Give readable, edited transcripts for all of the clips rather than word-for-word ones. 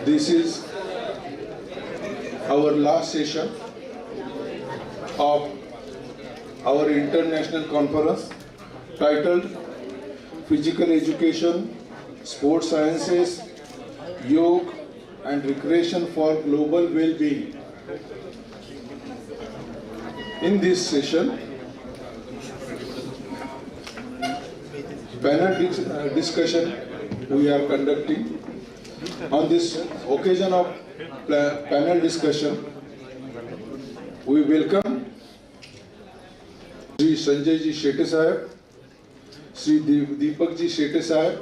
This is our last session of our international conference titled Physical Education, Sports Sciences, Yoga and Recreation for Global Well-Being. In this session, panel discussion we are conducting. On this occasion of panel discussion, we welcome Sri Sanjay ji Shetty Sahib, Sri Deepak ji Shetty Sahib,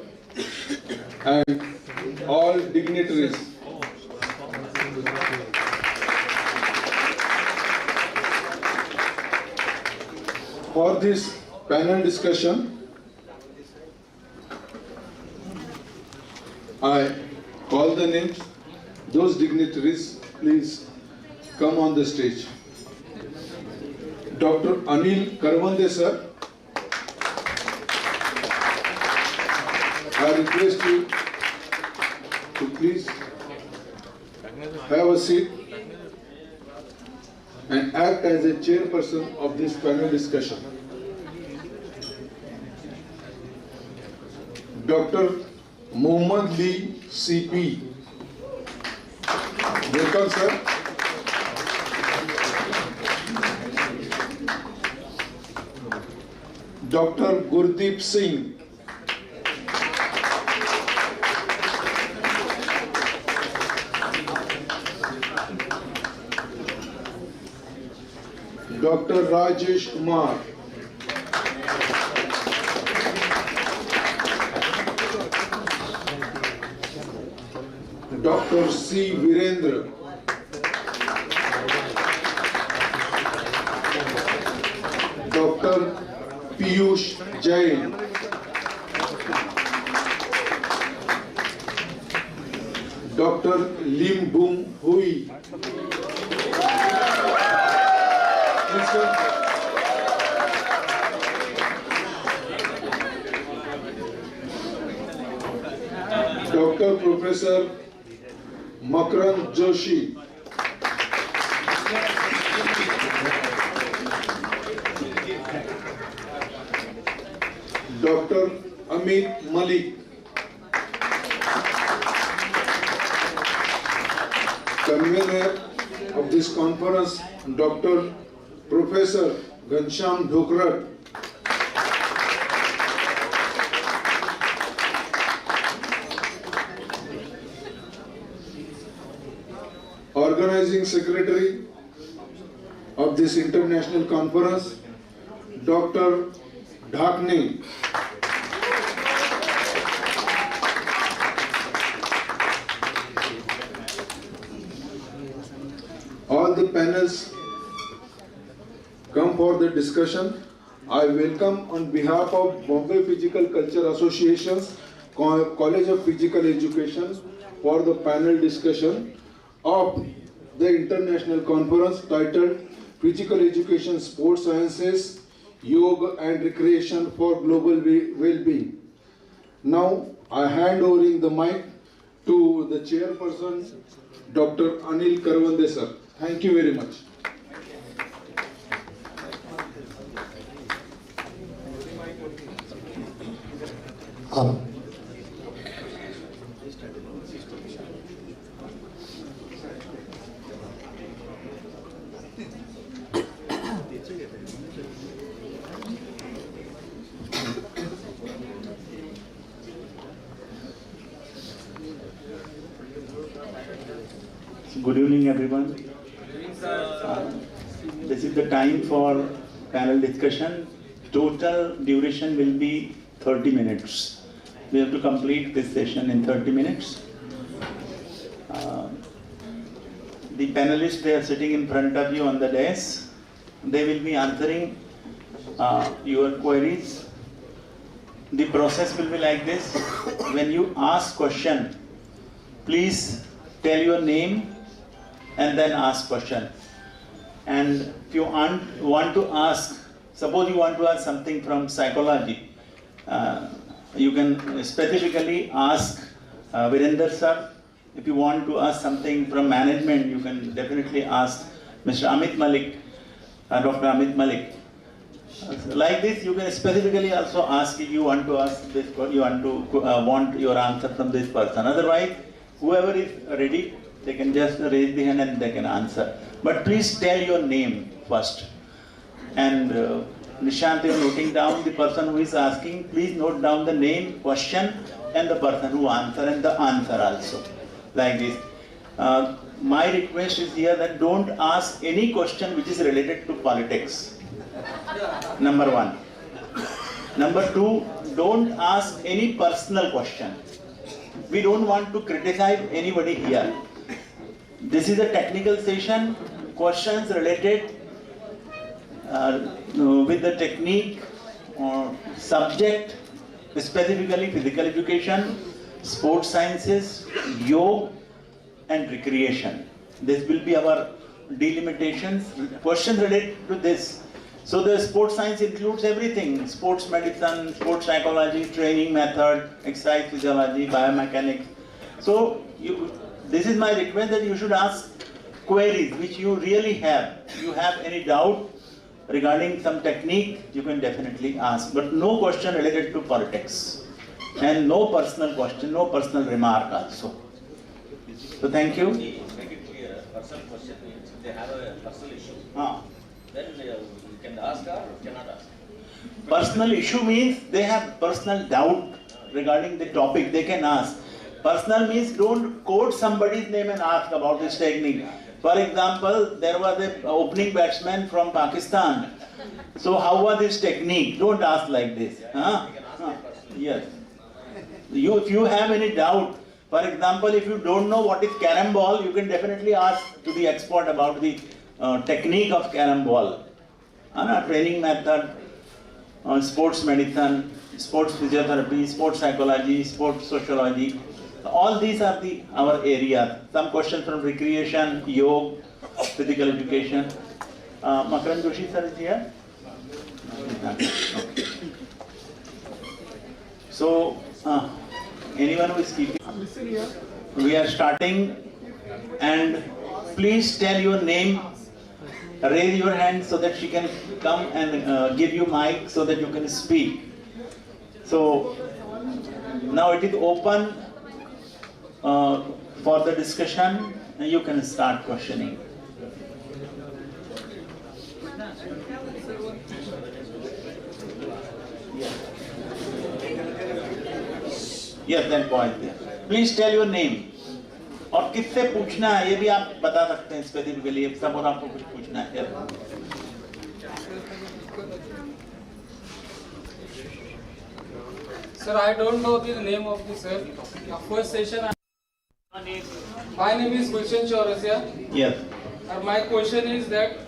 and all dignitaries. For this panel discussion, I call the names. Those dignitaries, please come on the stage. Dr. Anil Karwande sir, I request you to please have a seat and act as a chairperson of this panel discussion. Dr. Mohammad Lee CP. Welcome, sir. Dr. Gurdeep Singh. Dr. Rajesh Kumar. Dr. C. Virendra. Dr. Piyush Jain. Dr. Lim Boom Hui. Dr. Professor Makran Joshi. Dr. Amit Malik. Convener of this conference, Dr. Professor Ghanshyam Dhokrat. Organizing Secretary of this international conference, Dr. Dhakne. All the panels come for the discussion. I welcome on behalf of Bombay Physical Culture Association's College of Physical Education for the panel discussion of the international conference titled Physical Education, Sports Sciences, Yoga and Recreation for Global Well-Being. Now I hand over the mic to the chairperson, Dr. Anil Karwande sir. Thank you very much. Good evening, everyone. This is the time for panel discussion. Total duration will be 30 minutes. We have to complete this session in 30 minutes. The panelists, they are sitting in front of you on the desk. They will be answering your queries. The process will be like this. When you ask question, please tell your name and then ask question. And if you want to ask, suppose you want to ask something from psychology, you can specifically ask Virender sir If you want to ask something from management, you can definitely ask Mr. Amit Malik, Dr. Amit Malik. Like this, you can specifically also ask if you want to ask this, you want your answer from this person. Otherwise, whoever is ready, they can just raise the hand and they can answer. But please tell your name first. And Nishant, you are noting down the person who is asking. Please note down the name, question, and the person who answer and the answer also. Like this. My request is here that don't ask any question which is related to politics. Number one. Number two, don't ask any personal question. We don't want to criticize anybody here. This is a technical session. Questions related with the technique or subject, specifically physical education, sports sciences, yoga, and recreation. This will be our delimitations. Questions related to this. So the sports science includes everything: sports medicine, sports psychology, training method, exercise physiology, biomechanics. So this is my request that you should ask queries which you really have. If you have any doubt regarding some technique, you can definitely ask. But no question related to politics. And no personal question, no personal remark also. So thank you. Make it clear, personal question means if they have a personal issue, then you can ask or cannot ask. Personal issue means they have personal doubt regarding the topic, they can ask. Personal means don't quote somebody's name and ask about this technique. For example, there was an opening batsman from Pakistan. So how was this technique? Don't ask like this. Yes. If you have any doubt, for example, if you don't know what is carom ball, you can definitely ask to the expert about the technique of carom ball. Training method, sports medicine, sports physiotherapy, sports psychology, sports sociology. All these are our areas. Some questions from recreation, yoga, physical education. Makaran Joshi sir is here. Okay. So, anyone who is speaking? We are starting, and please tell your name. Raise your hand so that she can come and give you mic so that you can speak. So now it is open for the discussion, and you can start questioning. Yes, that point there. Please tell your name. और किससे पूछना है ये भी आप बता सकते हैं स्पेसिफिकली, सब और आपको कुछ पूछना है. Sir, I don't know the name of the sir. First session. My name is Gulshan Chaurasia. Yes. And my question is that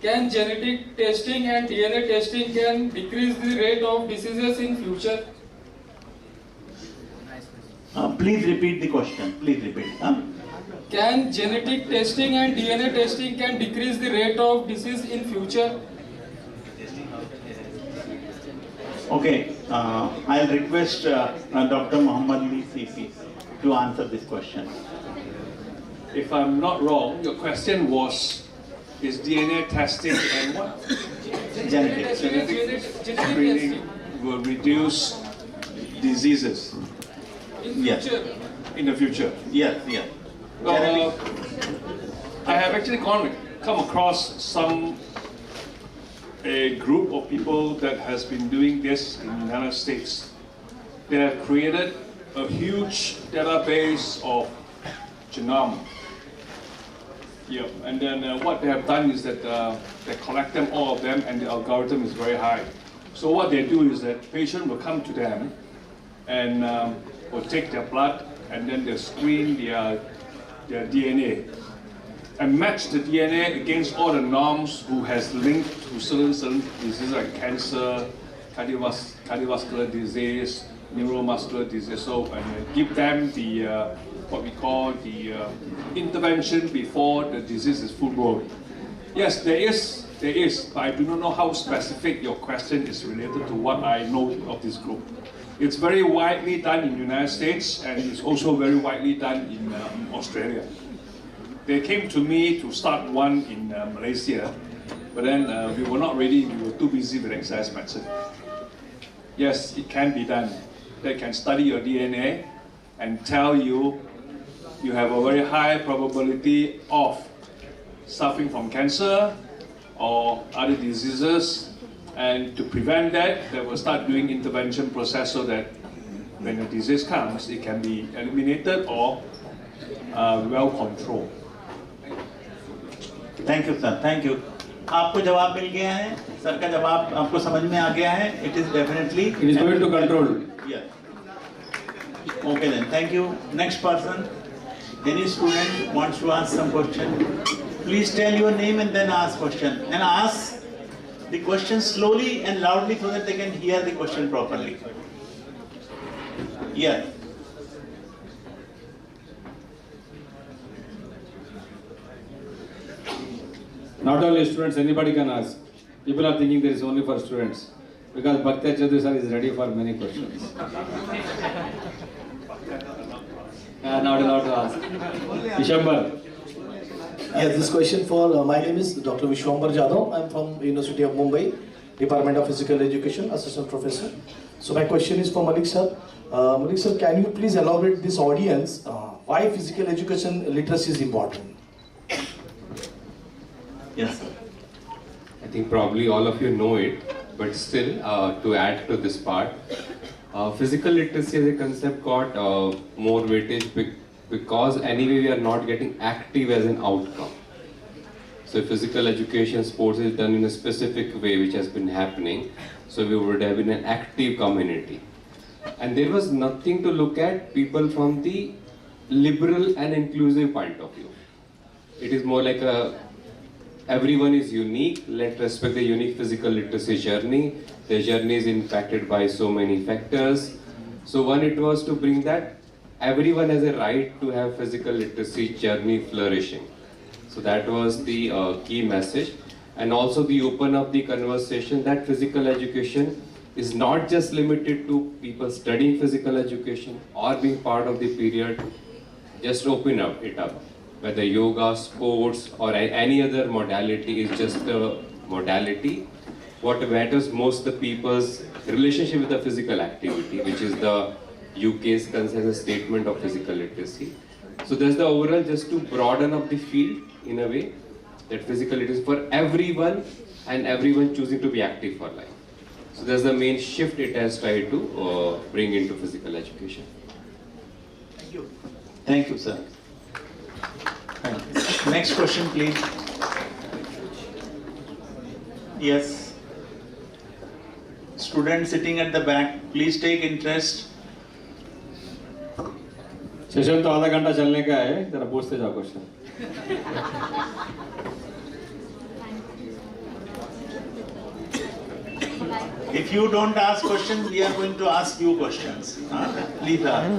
can genetic testing and DNA testing can decrease the rate of diseases in future? Please repeat the question. Please repeat. Can genetic testing and DNA testing can decrease the rate of disease in future? Okay. I'll request Dr. Muhammad Lee CP to answer this question. If I'm not wrong, your question was, is DNA testing and what? Genetics. Genetic Screening testing will reduce diseases in Yes. future. in the future. Yes, yes. I have actually come across a group of people that has been doing this in the United States. They have created a huge database of genome. Yeah, and then what they have done is that they collect them, all of them, and the algorithm is very high. So what they do is that patient will come to them and will take their blood, and then they screen their DNA and match the DNA against all the norms who has linked to certain diseases like cancer, cardiovascular disease, neuromuscular disease. So and give them the what we call the intervention before the disease is full blown. Yes, there is, but I do not know how specific your question is related to what I know of this group. It's very widely done in the United States, and it's also very widely done in Australia. They came to me to start one in Malaysia, but then we were not ready, we were too busy with exercise medicine. Yes, it can be done. They can study your DNA and tell you you have a very high probability of suffering from cancer or other diseases, and to prevent that, they will start doing intervention process so that when the disease comes, it can be eliminated or well controlled. Thank you, sir. Thank you. आपको जवाब मिल गया है, sir का जवाब आपको समझ में आ गया है. It is definitely. It is going to control. Yeah. Okay then. Thank you. Next person. Any student wants to ask some question, please tell your name and then ask question. And ask the question slowly and loudly so that they can hear the question properly. Yeah. Not only students, anybody can ask. People are thinking this is only for students. Because Bhakti Chandra sir is ready for many questions. Not allowed to ask. Vishwambar. Yes, this question for my name is Dr. Vishwambar Jadhav. I'm from University of Mumbai, Department of Physical Education, Assistant Professor. So my question is for Malik sir. Malik sir, can you please elaborate this audience why physical education literacy is important? Yes, sir. I think probably all of you know it, but still to add to this part, physical literacy as a concept got more weightage because anyway we are not getting active as an outcome. So physical education, sports is done in a specific way which has been happening, so we would have been an active community. And there was nothing to look at people from the liberal and inclusive point of view. It is more like everyone is unique, let's respect the unique physical literacy journey. The journey is impacted by so many factors. So one, it was to bring that everyone has a right to have physical literacy journey flourishing. So that was the key message. And also the open up the conversation that physical education is not just limited to people studying physical education or being part of the period. Just open it up. Whether yoga, sports or any other modality is just a modality. What matters most the people's relationship with the physical activity, which is the UK's consensus statement of physical literacy. So that's the overall, just to broaden up the field in a way that physical literacy for everyone and everyone choosing to be active for life. So that's the main shift it has tried to bring into physical education. Thank you. Thank you, sir. Thank you. Next question, please. Yes. Student sitting at the back, please take interest. Session तो आधा घंटा चलने का है, जरा पूछते जाओ question. If you don't ask questions, we are going to ask you questions. Please ask.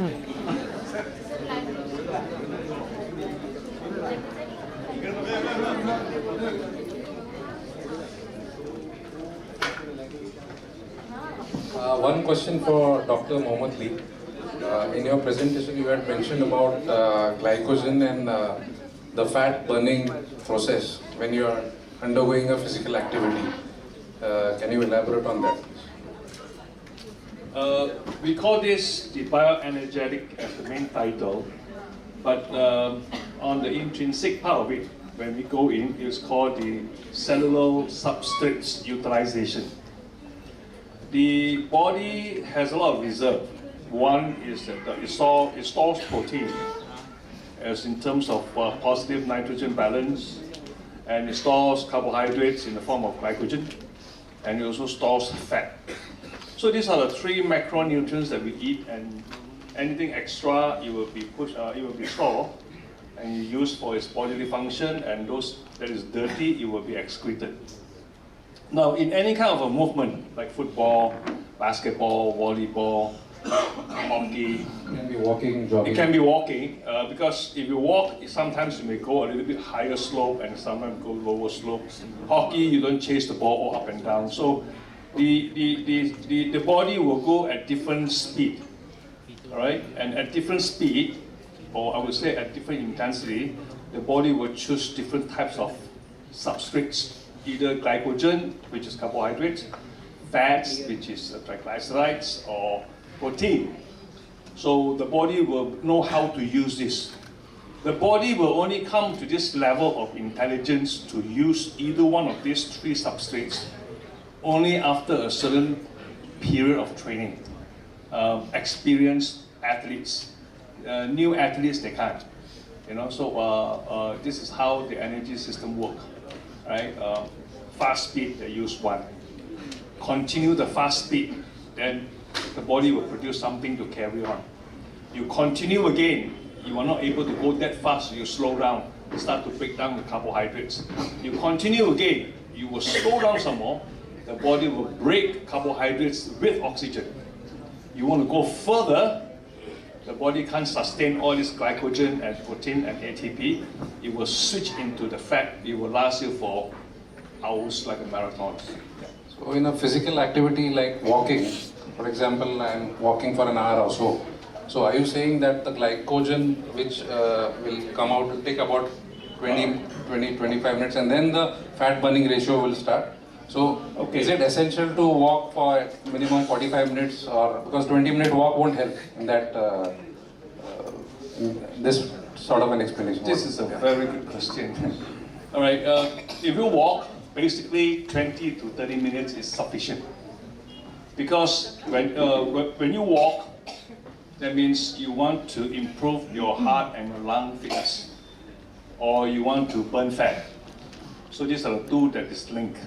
One question for Dr. Mohammed Lee. In your presentation, you had mentioned about glycogen and the fat burning process when you are undergoing a physical activity. Can you elaborate on that? We call this the bioenergetic as the main title, but on the intrinsic part of it, when we go in, it's called the cellular substrates utilization. The body has a lot of reserve. One is that it stores protein as in terms of positive nitrogen balance, and it stores carbohydrates in the form of glycogen, and it also stores fat. So these are the three macronutrients that we eat, and anything extra it will be stored and used for its bodily function, and those that is dirty it will be excreted. Now, in any kind of a movement like football, basketball, volleyball, hockey, It can be walking, jogging. it can be walking, because if you walk, sometimes you may go a little bit higher slope and sometimes go lower slope. Hockey, you don't chase the ball all up and down. So the body will go at different speed, all right? And at different speed, or I would say at different intensity, the body will choose different types of substrates, either glycogen, which is carbohydrates, fats, which is triglycerides, or protein. So the body will know how to use this. The body will only come to this level of intelligence to use either one of these three substrates only after a certain period of training. Experienced athletes, new athletes, they can't. So this is how the energy system works, right? Fast speed, they use one. Continue the fast speed, then the body will produce something to carry on. You continue again, you are not able to go that fast, so you slow down, you start to break down the carbohydrates. You continue again, you will slow down some more, the body will break carbohydrates with oxygen. You want to go further, the body can't sustain all this glycogen and protein and ATP. It will switch into the fat. It will last you for hours like a marathon. Yeah. So in a physical activity like walking, for example, I'm walking for an hour or so. So are you saying that the glycogen which will come out will take about 25 minutes and then the fat burning ratio will start? So is it essential to walk for minimum 45 minutes, or because 20-minute walk won't help in that this sort of an explanation? This is a very good question. All right, if you walk, basically 20 to 30 minutes is sufficient. Because when you walk, that means you want to improve your heart and your lung fitness, or you want to burn fat. So these are the two that is linked.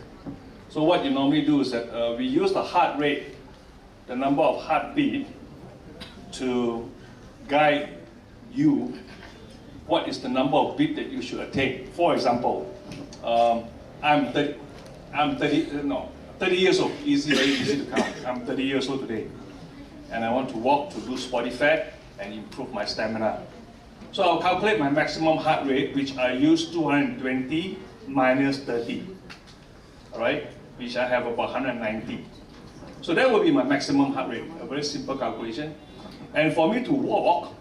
So what you normally do is that we use the heart rate, the number of heartbeat, to guide you what is the number of beat that you should attain. For example, I'm 30 years old, very easy to count. I'm 30 years old today, and I want to walk to lose body fat and improve my stamina. So I'll calculate my maximum heart rate, which I use 220 minus 30, all right? Which I have about 190. So that will be my maximum heart rate, a very simple calculation. And for me to walk,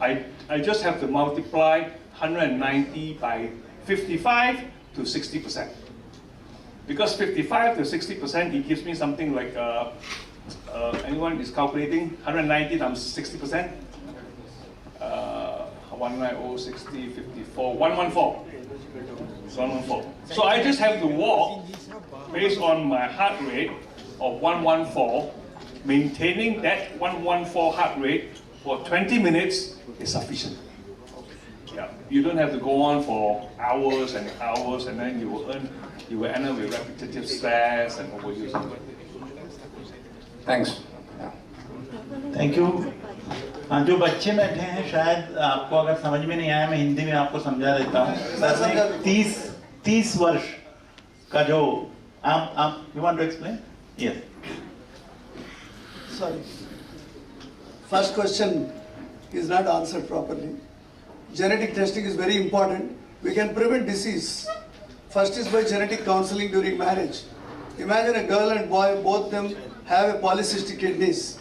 I just have to multiply 190 by 55 to 60%. Because 55 to 60%, it gives me something like, anyone is calculating 190 times 60%? 190, 60, 54, 114. 114. So I just have to walk based on my heart rate of 114, maintaining that 114 heart rate for 20 minutes is sufficient. Yeah. You don't have to go on for hours and hours, and then you will end up with repetitive stress and overuse. Thanks. Thank you. हाँ, जो बच्चे बैठे हैं, शायद आपको अगर समझ में नहीं आया, मैं हिंदी में आपको समझा देता हूँ। सर ने 30 वर्ष का जो आप you want to explain? Yes. Sorry. First question is not answered properly. Genetic testing is very important. We can prevent disease. First is by genetic counseling during marriage. Imagine a girl and boy, both them have a polycystic kidneys.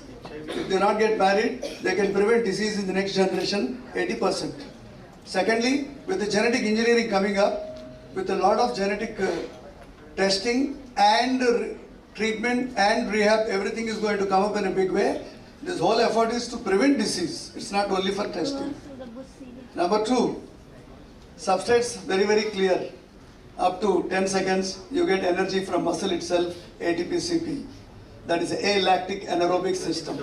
If they not get married, they can prevent disease in the next generation 80%. Secondly, with the genetic engineering coming up, with a lot of genetic testing and treatment and rehab, everything is going to come up in a big way. This whole effort is to prevent disease. It's not only for testing. Number two, substrates very, very clear. Up to 10 seconds, you get energy from muscle itself, ATP-CPE. That is a lactic anaerobic system.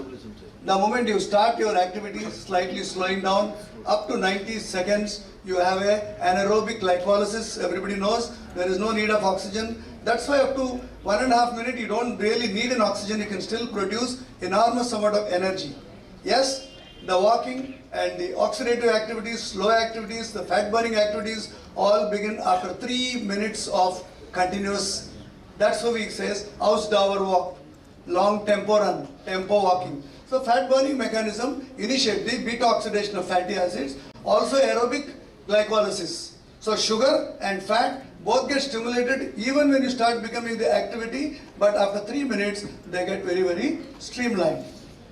The moment you start your activities, slightly slowing down, up to 90 seconds, you have a anaerobic glycolysis. Everybody knows there is no need of oxygen. That's why up to 1.5 minutes, you don't really need an oxygen. You can still produce enormous amount of energy. Yes, the walking and the oxidative activities, slow activities, the fat burning activities all begin after 3 minutes of continuous. That's how we say Ausdauer walk, long tempo run, tempo walking. So fat burning mechanism initiate the beta oxidation of fatty acids, also aerobic glycolysis. So sugar and fat Both get stimulated even when you start becoming the activity, but after 3 minutes, they get very, very streamlined.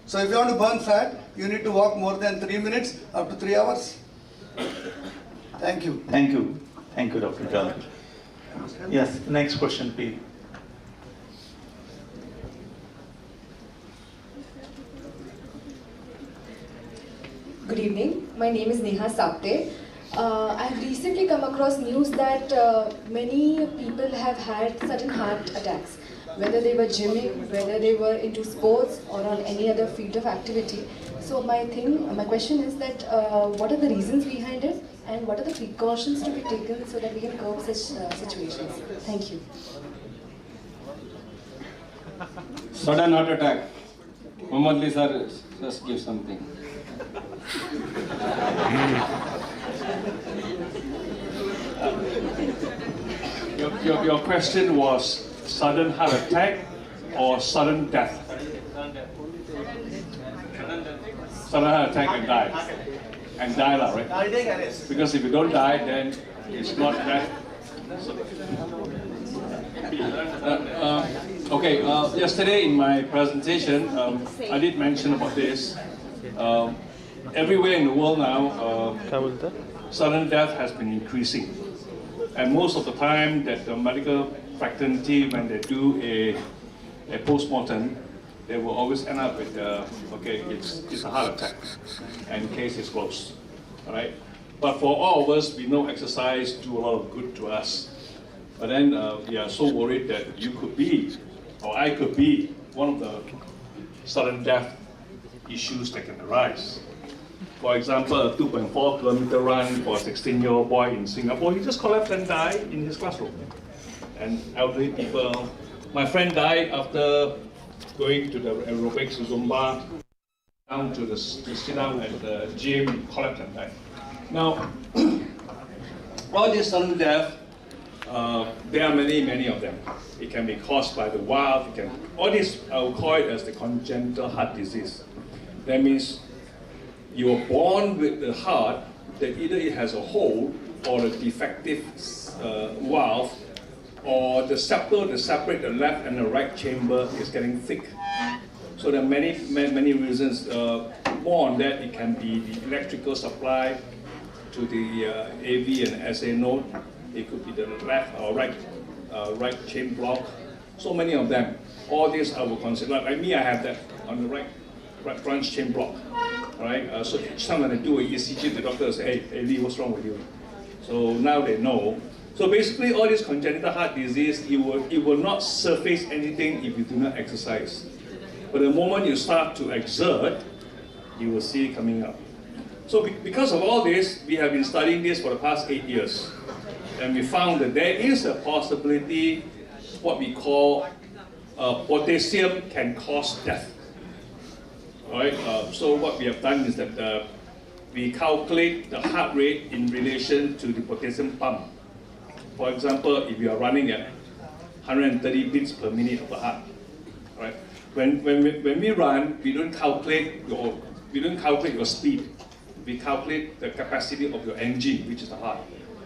So if you want to burn fat, you need to walk more than 3 minutes up to 3 hours. Thank you. Thank you. Thank you, Dr. John. Yes, next question, please. Good evening. My name is Neha Sapte. I have recently come across news that many people have had sudden heart attacks, whether they were gymming, whether they were into sports or on any other field of activity. So my question is that what are the reasons behind it and what are the precautions to be taken so that we can curb such situations? Thank you. Sudden heart attack. Mohammed Ali sir, just give something. Your question was sudden heart attack or sudden death? Sudden heart attack and die. And die, right? Because if you don't die, then it's not death. Okay, yesterday in my presentation, I did mention about this. Everywhere in the world now, sudden death has been increasing. And most of the time that the medical fraternity, when they do a post-mortem, they will always end up with, okay, it's a heart attack, and case is closed, all right? But for all of us, we know exercise do a lot of good to us. But then we are so worried that you could be, or I could be, one of the sudden death issues that can arise. For example, a 2.4 kilometer run for a 16-year-old boy in Singapore, he just collapsed and died in his classroom. And elderly people, my friend died after going to the aerobics, Zumba, down to sit down at the gym, collapsed and died. Now, all this sudden death, there are many of them. It can be caused by the valve. All this, I will call it as the congenital heart disease. That means you are born with the heart that either it has a hole or a defective valve, or the septal that separate the left and the right chamber is getting thick. So there are many reasons. More on that, it can be the electrical supply to the AV and SA node. It could be the left or right chain block. So many of them. All these I will consider. Like me, I have that on the right branch chain block. All right. So each time when I do a ECG, the doctor will say, "Hey, Lee, what's wrong with you?" So now they know. So basically, all this congenital heart disease, it will not surface anything if you do not exercise. But the moment you start to exert, you will see it coming up. So because of all this, we have been studying this for the past 8 years. And we found that there is a possibility, what we call potassium can cause death. All right. So what we have done is that we calculate the heart rate in relation to the potassium pump. For example, if you are running at 130 beats per minute of the heart, right? When we run, we don't calculate your speed. We calculate the capacity of your engine, which is the heart,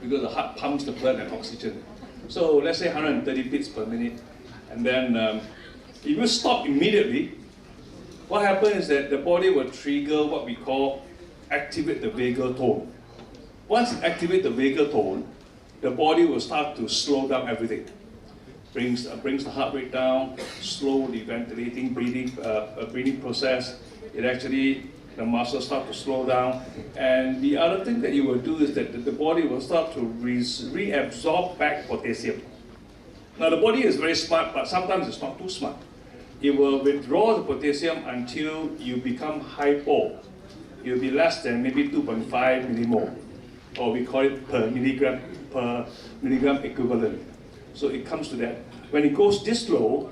because the heart pumps the blood and oxygen. So let's say 130 beats per minute, and then if you stop immediately, what happens is that the body will trigger what we call activate the vagal tone. Once it activates the vagal tone, the body will start to slow down everything. Brings the heart rate down, slow the ventilating, breathing process. It actually, the muscles start to slow down. And the other thing that you will do is that the body will start to reabsorb back potassium. Now the body is very smart, but sometimes it's not too smart. It will withdraw the potassium until you become hypo. It will be less than maybe 2.5 millimole, or we call it per milligram equivalent. So it comes to that. When it goes this low,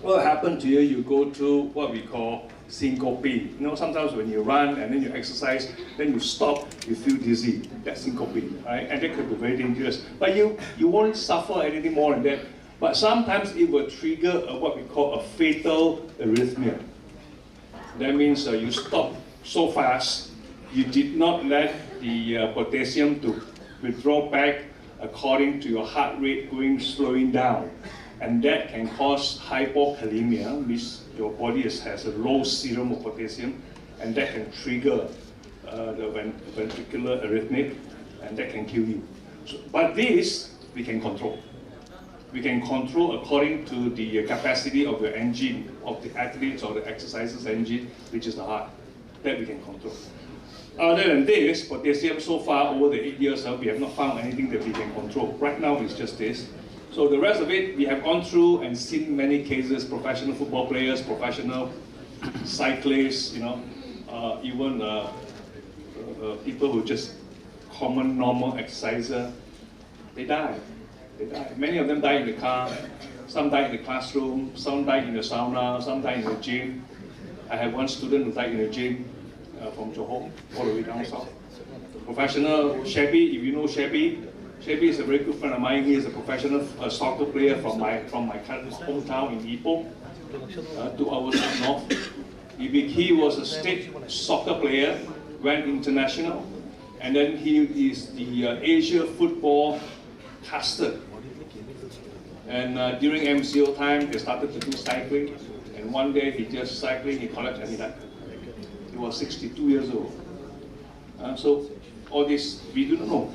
what will happen to you? You go through what we call syncope. You know, sometimes when you run and then you exercise, then you stop, you feel dizzy. That's syncope, right? And that could be very dangerous. But you won't suffer anything more than that. But sometimes it will trigger what we call a fatal arrhythmia. That means you stop so fast, you did not let the potassium to withdraw back according to your heart rate slowing down. And that can cause hypokalemia, which your body has a low serum of potassium, and that can trigger the ventricular arrhythmic, and that can kill you. But this, we can control. We can control according to the capacity of your engine, of the athletes or the exercises engine, which is the heart. That we can control. Other than this, potassium so far over the 8 years, we have not found anything that we can control. Right now it's just this. So the rest of it, we have gone through and seen many cases, professional football players, professional cyclists, even people who just common, normal exerciser, they die. They die. Many of them die in the car, some die in the classroom, some die in the sauna, some die in the gym. I have one student who died in the gym from Johor, all the way down south. Professional, Shabby, if you know Shabby is a very good friend of mine. He is a professional soccer player from my hometown in Ipoh, 2 hours up north. He was a state soccer player, went international, and then he is the Asia football caster. And during MCO time, they started to do cycling, and one day he just cycling, he collapsed and he died. He was 62 years old. So all this, we do not know.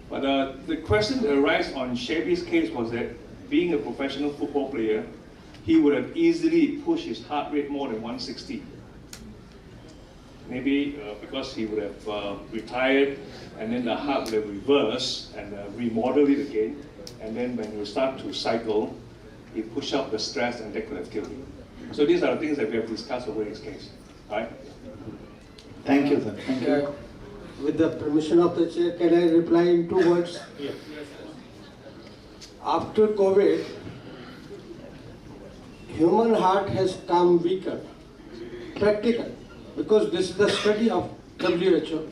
But the question that arises on Shabby's case was that being a professional football player, he would have easily pushed his heart rate more than 160. Maybe because he would have retired, and then the heart would have reversed and remodeled it again. And then when you start to cycle, he pushed up the stress, and that could have killed him. So these are the things that we have discussed over his case. Right? Thank you, sir. Thank you. With the permission of the chair, can I reply in 2 words? Yes. After COVID, human heart has come weaker, practical, because this is the study of WHO.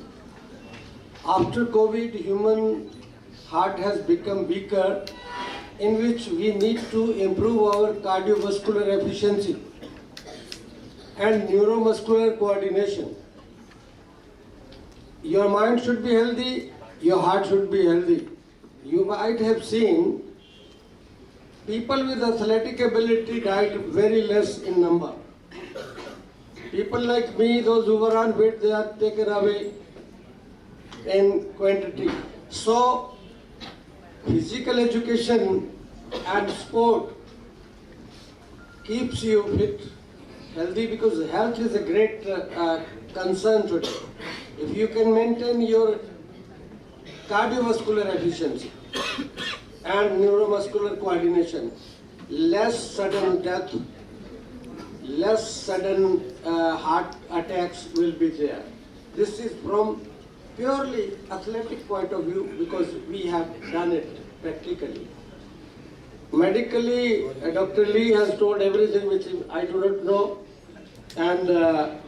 After COVID, human heart has become weaker, in which we need to improve our cardiovascular efficiency and neuromuscular coordination. Your mind should be healthy, your heart should be healthy. You might have seen people with athletic ability died very less in number. People like me, those who were on weight, they are taken away in quantity. So, physical education and sport keeps you fit, healthy, because health is a great concern today. If you can maintain your cardiovascular efficiency and neuromuscular coordination, less sudden death, less sudden heart attacks will be there. This is from purely athletic point of view, because we have done it practically. Medically, Dr. Lee has told everything which I do not know. And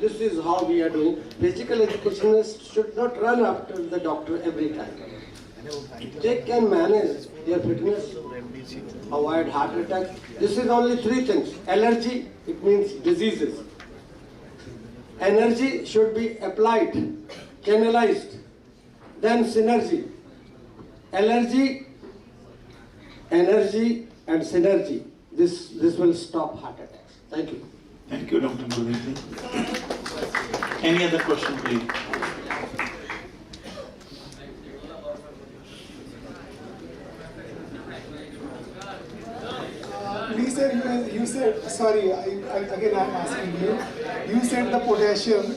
this is how we are doing. Physical educationists should not run after the doctor every time. They can manage their fitness, avoid heart attack. This is only 3 things. Allergy, it means diseases. Energy should be applied, channelized. Then synergy. Allergy, energy, and synergy. This will stop heart attacks. Thank you. Thank you, Dr. Gurdeep. Any other question, please? You said, sorry, again I'm asking you. You said the potassium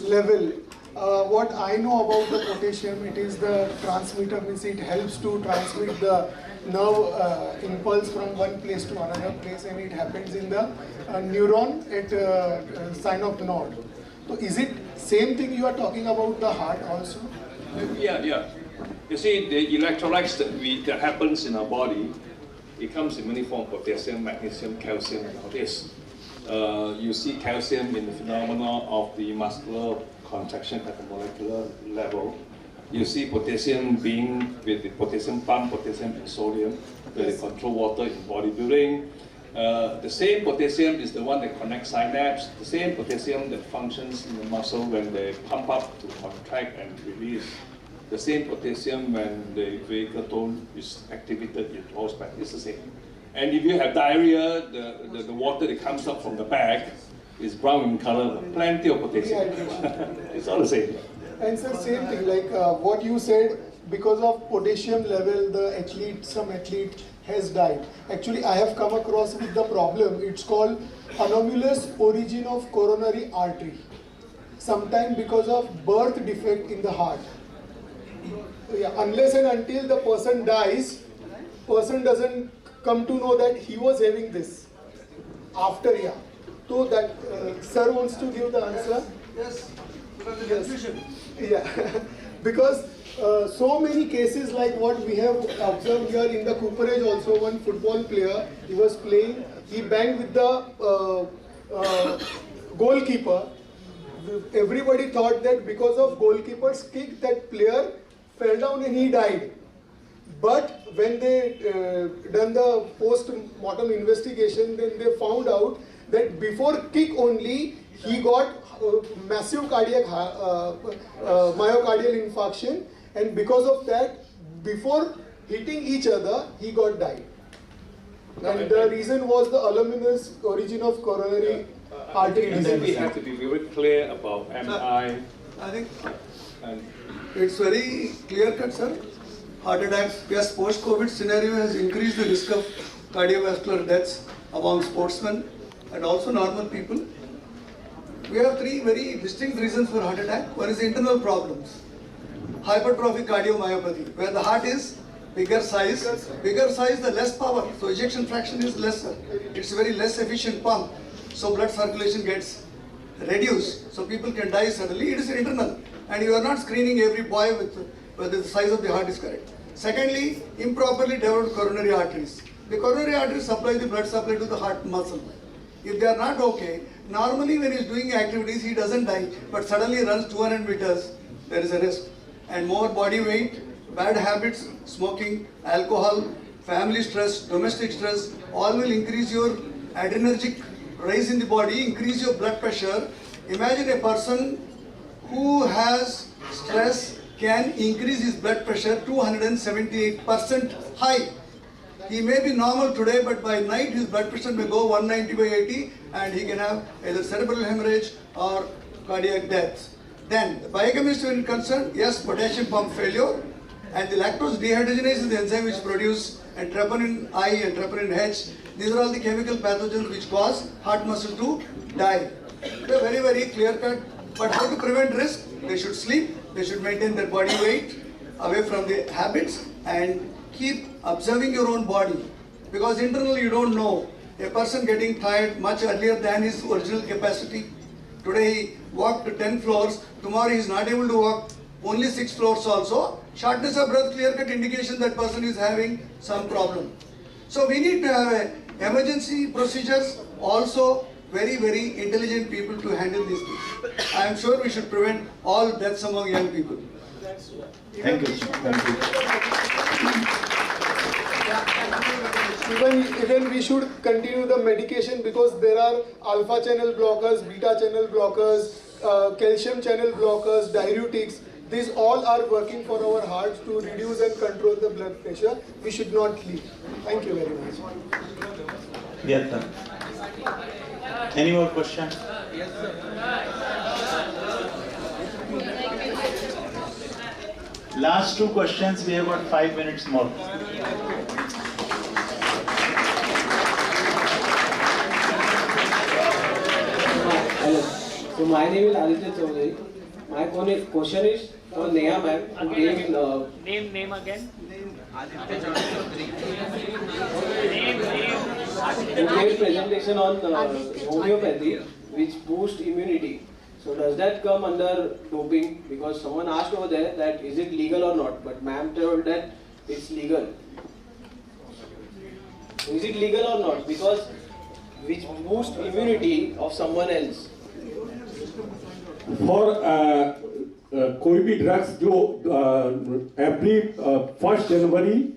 level. What I know about the potassium, it is the transmitter, means it helps to transmit the nerve impulse from one place to another place, and it happens in the neuron at synapse. So is it same thing you are talking about the heart also? Yeah. You see, the electrolytes that happens in our body, it comes in many forms: potassium, magnesium, calcium, and all this. You see calcium in the phenomena of the muscular contraction at the molecular level. You see potassium being with the potassium pump, potassium and sodium, where they control water in bodybuilding. The same potassium is the one that connects synapse, the same potassium that functions in the muscle when they pump up to contract and release the same potassium when the vehicle tone is activated in horseback. It's the same. And if you have diarrhea, the water that comes up from the back is brown in color, plenty of potassium. It's all the same. And sir, same thing, like what you said, because of potassium level, some athlete has died. Actually, I have come across with the problem. It's called anomalous origin of coronary artery. Sometimes because of birth defect in the heart. Yeah, unless and until the person dies, person doesn't come to know that he was having this. After, yeah. So that sir wants to give the answer. Yes. Yes. Yeah. Because so many cases like what we have observed here in the Cooperage also, one football player, he was playing, he banged with the goalkeeper. Everybody thought that because of goalkeeper's kick, that player fell down and he died. But when they done the post-mortem investigation, then they found out that before kick only, he got massive cardiac myocardial infarction, and because of that, before hitting each other, he got died. And the reason was the anomalous origin of coronary artery I think we disease. have to be very clear about MI. I think And it's very clear cut, sir. Heart attacks, yes, post-COVID scenario has increased the risk of cardiovascular deaths among sportsmen and also normal people. We have three very distinct reasons for heart attack. One is internal problems. Hypertrophic cardiomyopathy, where the heart is bigger size, the less power. So ejection fraction is lesser. It's a very less efficient pump. So blood circulation gets reduced. So people can die suddenly. It is internal. And you are not screening every boy with whether the size of the heart is correct. Secondly, improperly developed coronary arteries. The coronary arteries supply the blood supply to the heart muscle. If they are not okay, normally when he is doing activities, he doesn't die, but suddenly runs 200 meters, there is a risk. And more body weight, bad habits, smoking, alcohol, family stress, domestic stress, all will increase your adrenergic rise in the body, increase your blood pressure. Imagine a person who has stress can increase his blood pressure 278% high. He may be normal today, but by night his blood pressure may go 190/80 and he can have either cerebral hemorrhage or cardiac death. Then, biochemistry when concerned, yes, potassium pump failure, and the lactose dehydrogenase is the enzyme which produce troponin I and troponin H. These are all the chemical pathogens which cause heart muscle to die. They are very, very clear cut. But how to prevent risk? They should sleep, they should maintain their body weight away from the habits and keep observing your own body. Because internally you don't know. A person getting tired much earlier than his original capacity. Today he walked 10 floors, tomorrow he is not able to walk only 6 floors also. Shortness of breath, clear-cut indication that person is having some problem. So we need to have emergency procedures, also very, very intelligent people to handle these things. I am sure we should prevent all deaths among young people. Thank you. Thank you. Even we should continue the medication because there are alpha channel blockers, beta channel blockers, calcium channel blockers, diuretics. These all are working for our hearts to reduce and control the blood pressure. We should not leave. Thank you very much. Yes, sir. Any more questions? Yes, sir. Last two questions, we have got 5 minutes more. Hello. So my name is Aditya Chaudhary. My question is for Neha ma'am. Name again. Who gave presentation on homeopathy, which boosts immunity. So does that come under doping? Because someone asked over there that is it legal or not, but ma'am told that it's legal. Is it legal or not? Because which boosts immunity of someone else. For कोई भी drugs जो every 1st January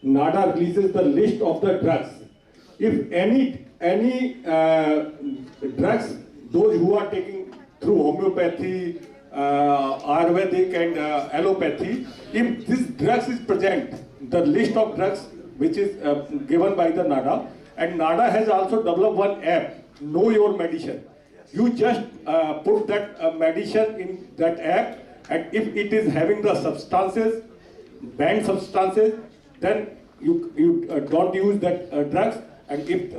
NADA releases the list of the drugs. If any drugs, those who are taking through homeopathy Ayurvedic and allopathy. If this drugs is present, the list of drugs which is given by the NADA, and NADA has also developed one app, Know Your Medicine. You just put that medicine in that app, and if it is having the substances, banned substances, then you don't use that drugs, and if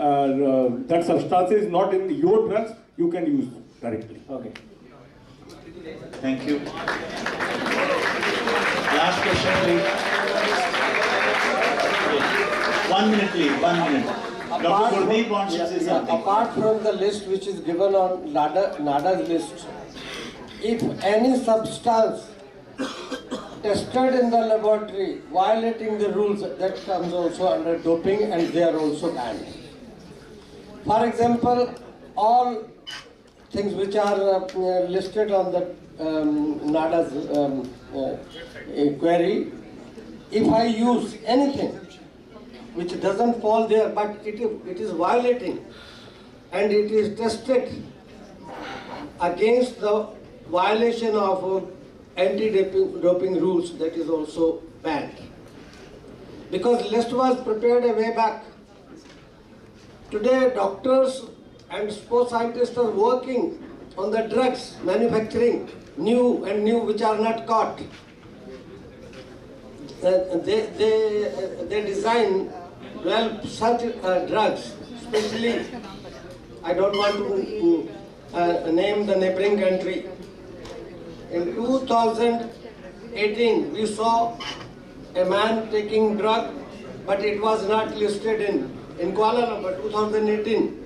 that substance is not in your drugs, you can use directly. Okay. Thank you. Last question, please. 1 minute, please. 1 minute. Dr. Gurdeep wants to say something. Apart from the list which is given on NADA's list, if any substance tested in the laboratory violating the rules, that comes also under doping, and they are also banned. For example, all things which are listed on the NADA's query, if I use anything which doesn't fall there, but it is violating, and it is tested against the violation of anti-doping rules, that is also banned. Because list was prepared a way back. Today doctors and sports scientists are working on the drugs, manufacturing new which are not caught. They design such drugs, especially, I don't want to name the neighboring country. In 2018, we saw a man taking drug, but it was not listed in Kuala Lumpur, 2018.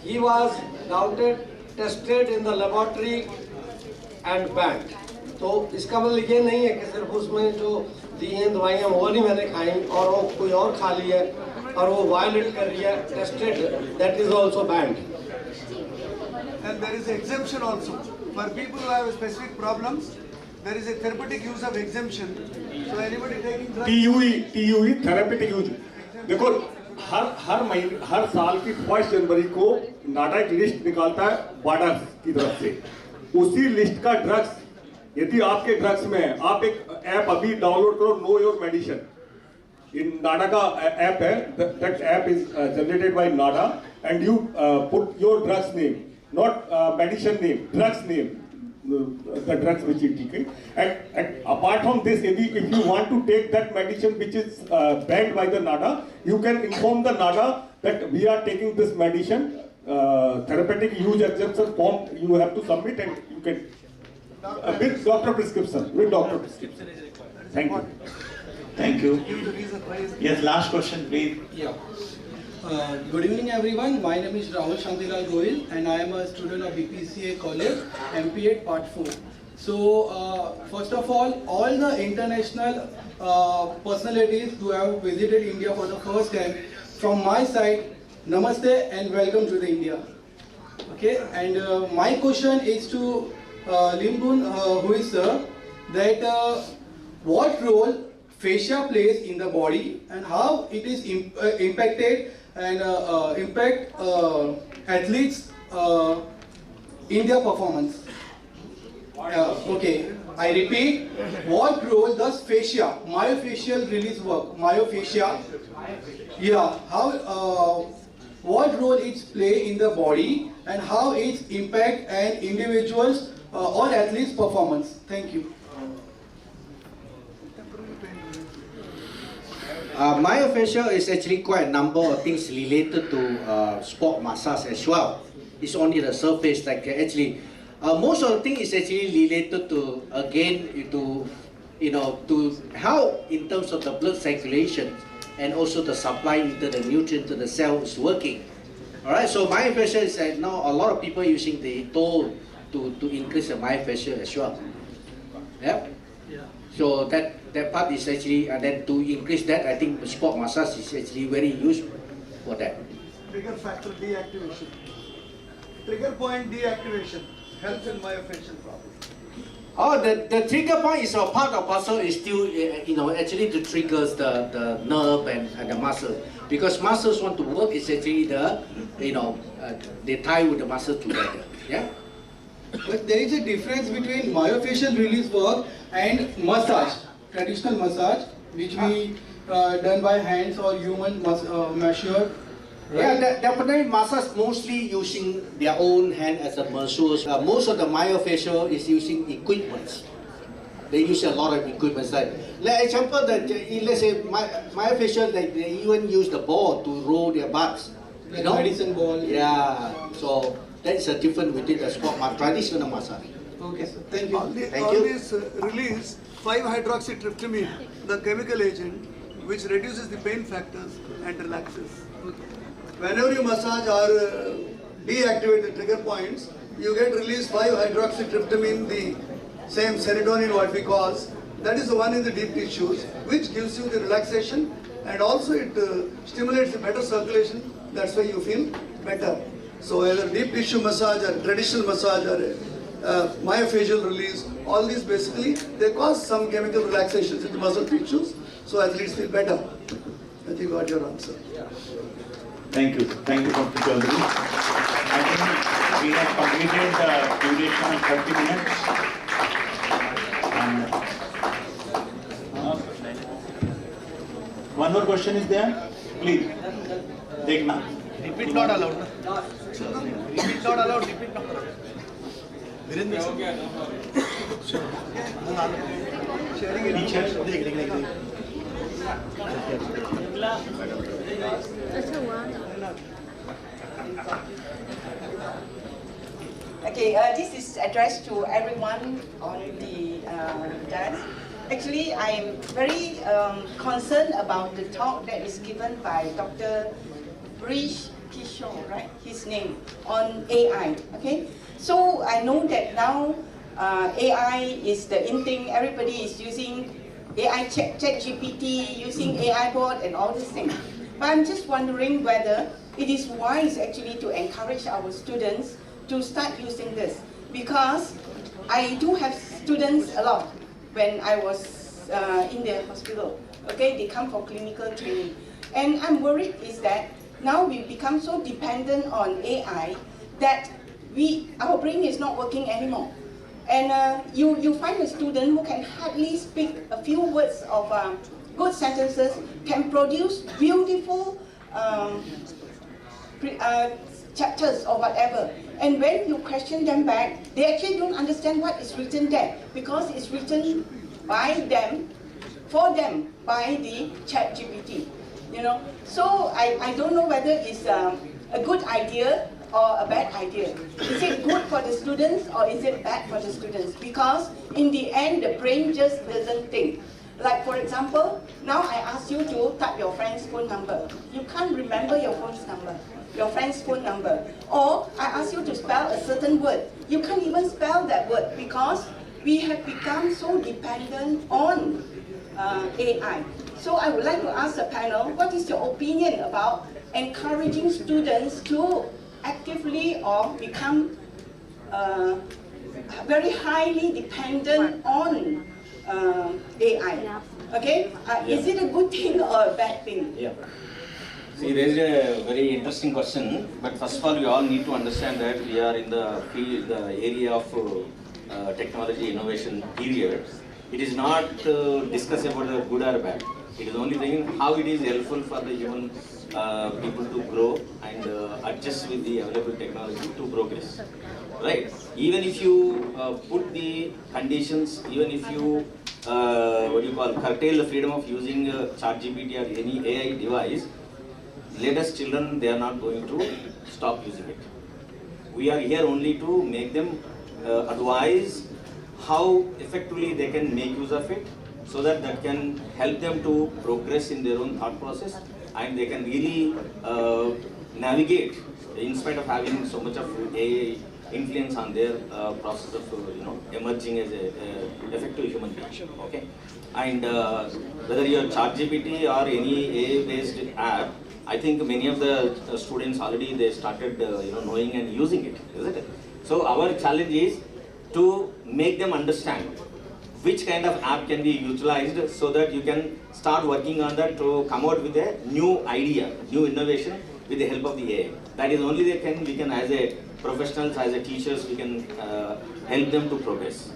He was doubted, tested in the laboratory and banned. तो इसका मतलब ये नहीं है कि सिर्फ उसमें जो दी हैं दवाइयाँ वो नहीं मैंने खाई और वो कोई और खा ली है और वो वायलेट कर रही है, tested, that is also banned. And there is an exemption also. For people who have specific problems, there is a therapeutic use of exemption. So anybody taking drugs... TUE, therapeutic use. देखो हर साल की 1 जनवरी को नाडा एक list निकालता है वाडा की तरफ से। उसी लिस्ट का ड्रग्स, यदि आपके ड्रग्स में है, आप एक ऐप अभी डाउनलोड करो, नो योर मेडिसिन। इन नाडा का ऐप है, that app is generated by Nada, and you put your drugs name, not medicine name, drugs name, the drugs which you take. And apart from this, if you want to take that medicine which is banned by the NADA, you can inform the NADA that we are taking this medicine, therapeutic use exemption form you have to submit, and you can with doctor prescription, Thank you. Thank you. Yes, last question, please. Yeah. Good evening everyone, my name is Rahul Shantilal Goyal and I am a student of B.P.C.A. College, MP8 Part 4. So first of all the international personalities who have visited India for the first time, from my side, Namaste and welcome to the India. Okay, and my question is to Limbun, who is sir, that what role fascia plays in the body and how it is impacted and impact athletes in their performance. Okay, I repeat, what role does fascia, myofascial release work, myofascia, yeah, how, what role it play in the body and how it impact an individual's or athlete's performance? Thank you. Myofascial is actually quite a number of things related to sport massage as well. It's only the surface, like actually, most of the thing is actually related to, again, to how in terms of the blood circulation and also the supply into the nutrient to the cell is working. Alright, so myofascial is now a lot of people using the toe to increase the myofascial as well. Yeah? So that part is actually, and then to increase that, I think sport massage is actually very useful for that. Trigger factor deactivation. Trigger point deactivation helps in myofascial problem. Oh, the trigger point is a part of muscle is still, actually to triggers the nerve and the muscle. Because muscles want to work, is actually they tie with the muscle together. Yeah? But there is a difference between myofascial release work and massage, traditional massage, which we done by hands or human measure. Yeah, definitely massage mostly using their own hand as a massage. Most of the myofascial is using equipment. They use a lot of equipment. Like example, let's say myofascial, they even use the ball to roll their butts. Like medicine ball. Yeah. So that is a difference between the traditional massage. Okay, sir. Thank you. On this release 5-hydroxytryptamine, the chemical agent which reduces the pain factors and relaxes. Whenever you massage or deactivate the trigger points, you get released 5-hydroxytryptamine, the same serotonin what we call. That is the one in the deep tissues, which gives you the relaxation, and also it stimulates the better circulation. That's why you feel better. So whether deep tissue massage or traditional massage or myofascial release, all these basically, they cause some chemical relaxations in the muscle tissues, so athletes feel better. I think got your answer. Thank you, Dr. Chaudhary. I think we have completed the duration of 30 minutes. And, one more question is there? Please, take now. Repeat not allowed. Repeat not allowed. Repeat not allowed. Okay, this is addressed to everyone on the dance. Actually, I am very concerned about the talk that is given by Dr. B.P.C.A, right? His name on AI. Okay, so I know that now AI is the in thing. Everybody is using AI, ChatGPT, using AI bot, and all these things. But I'm just wondering whether it is wise actually to encourage our students to start using this, because I do have students a lot when I was in the hospital. Okay, they come for clinical training, and I'm worried is that now we become so dependent on AI that our brain is not working anymore. And you find a student who can hardly speak a few words of good sentences, can produce beautiful chapters or whatever. And when you question them back, they actually don't understand what is written there, because it's written by them, for them, by the ChatGPT. You know, so I don't know whether it's a good idea or a bad idea. Is it good for the students or is it bad for the students? Because in the end, the brain just doesn't think. Like for example, now I ask you to type your friend's phone number. You can't remember your friend's phone number. Or I ask you to spell a certain word. You can't even spell that word because we have become so dependent on AI. So I would like to ask the panel, what is your opinion about encouraging students to actively or become very highly dependent on AI? Okay, is it a good thing or a bad thing? Yeah. See, there is a very interesting question, but first of all, we all need to understand that we are in the field, the area of technology innovation period. It is not discussed about the good or bad. It is only thing how it is helpful for the human people to grow and adjust with the available technology to progress. Right? Even if you put the conditions, even if you curtail the freedom of using ChatGPT or any AI device, latest children, they are not going to stop using it. We are here only to make them advise how effectively they can make use of it, so that can help them to progress in their own thought process, and they can really navigate in spite of having so much of AI influence on their process of emerging as a effective human being. Okay, and whether you're ChatGPT or any AI-based app, I think many of the students already they started knowing and using it, isn't it? So our challenge is to make them understand which kind of app can be utilized, so that you can start working on that to come out with a new idea, new innovation with the help of the AI. That is only we can as a professionals, as a teachers, we can help them to progress?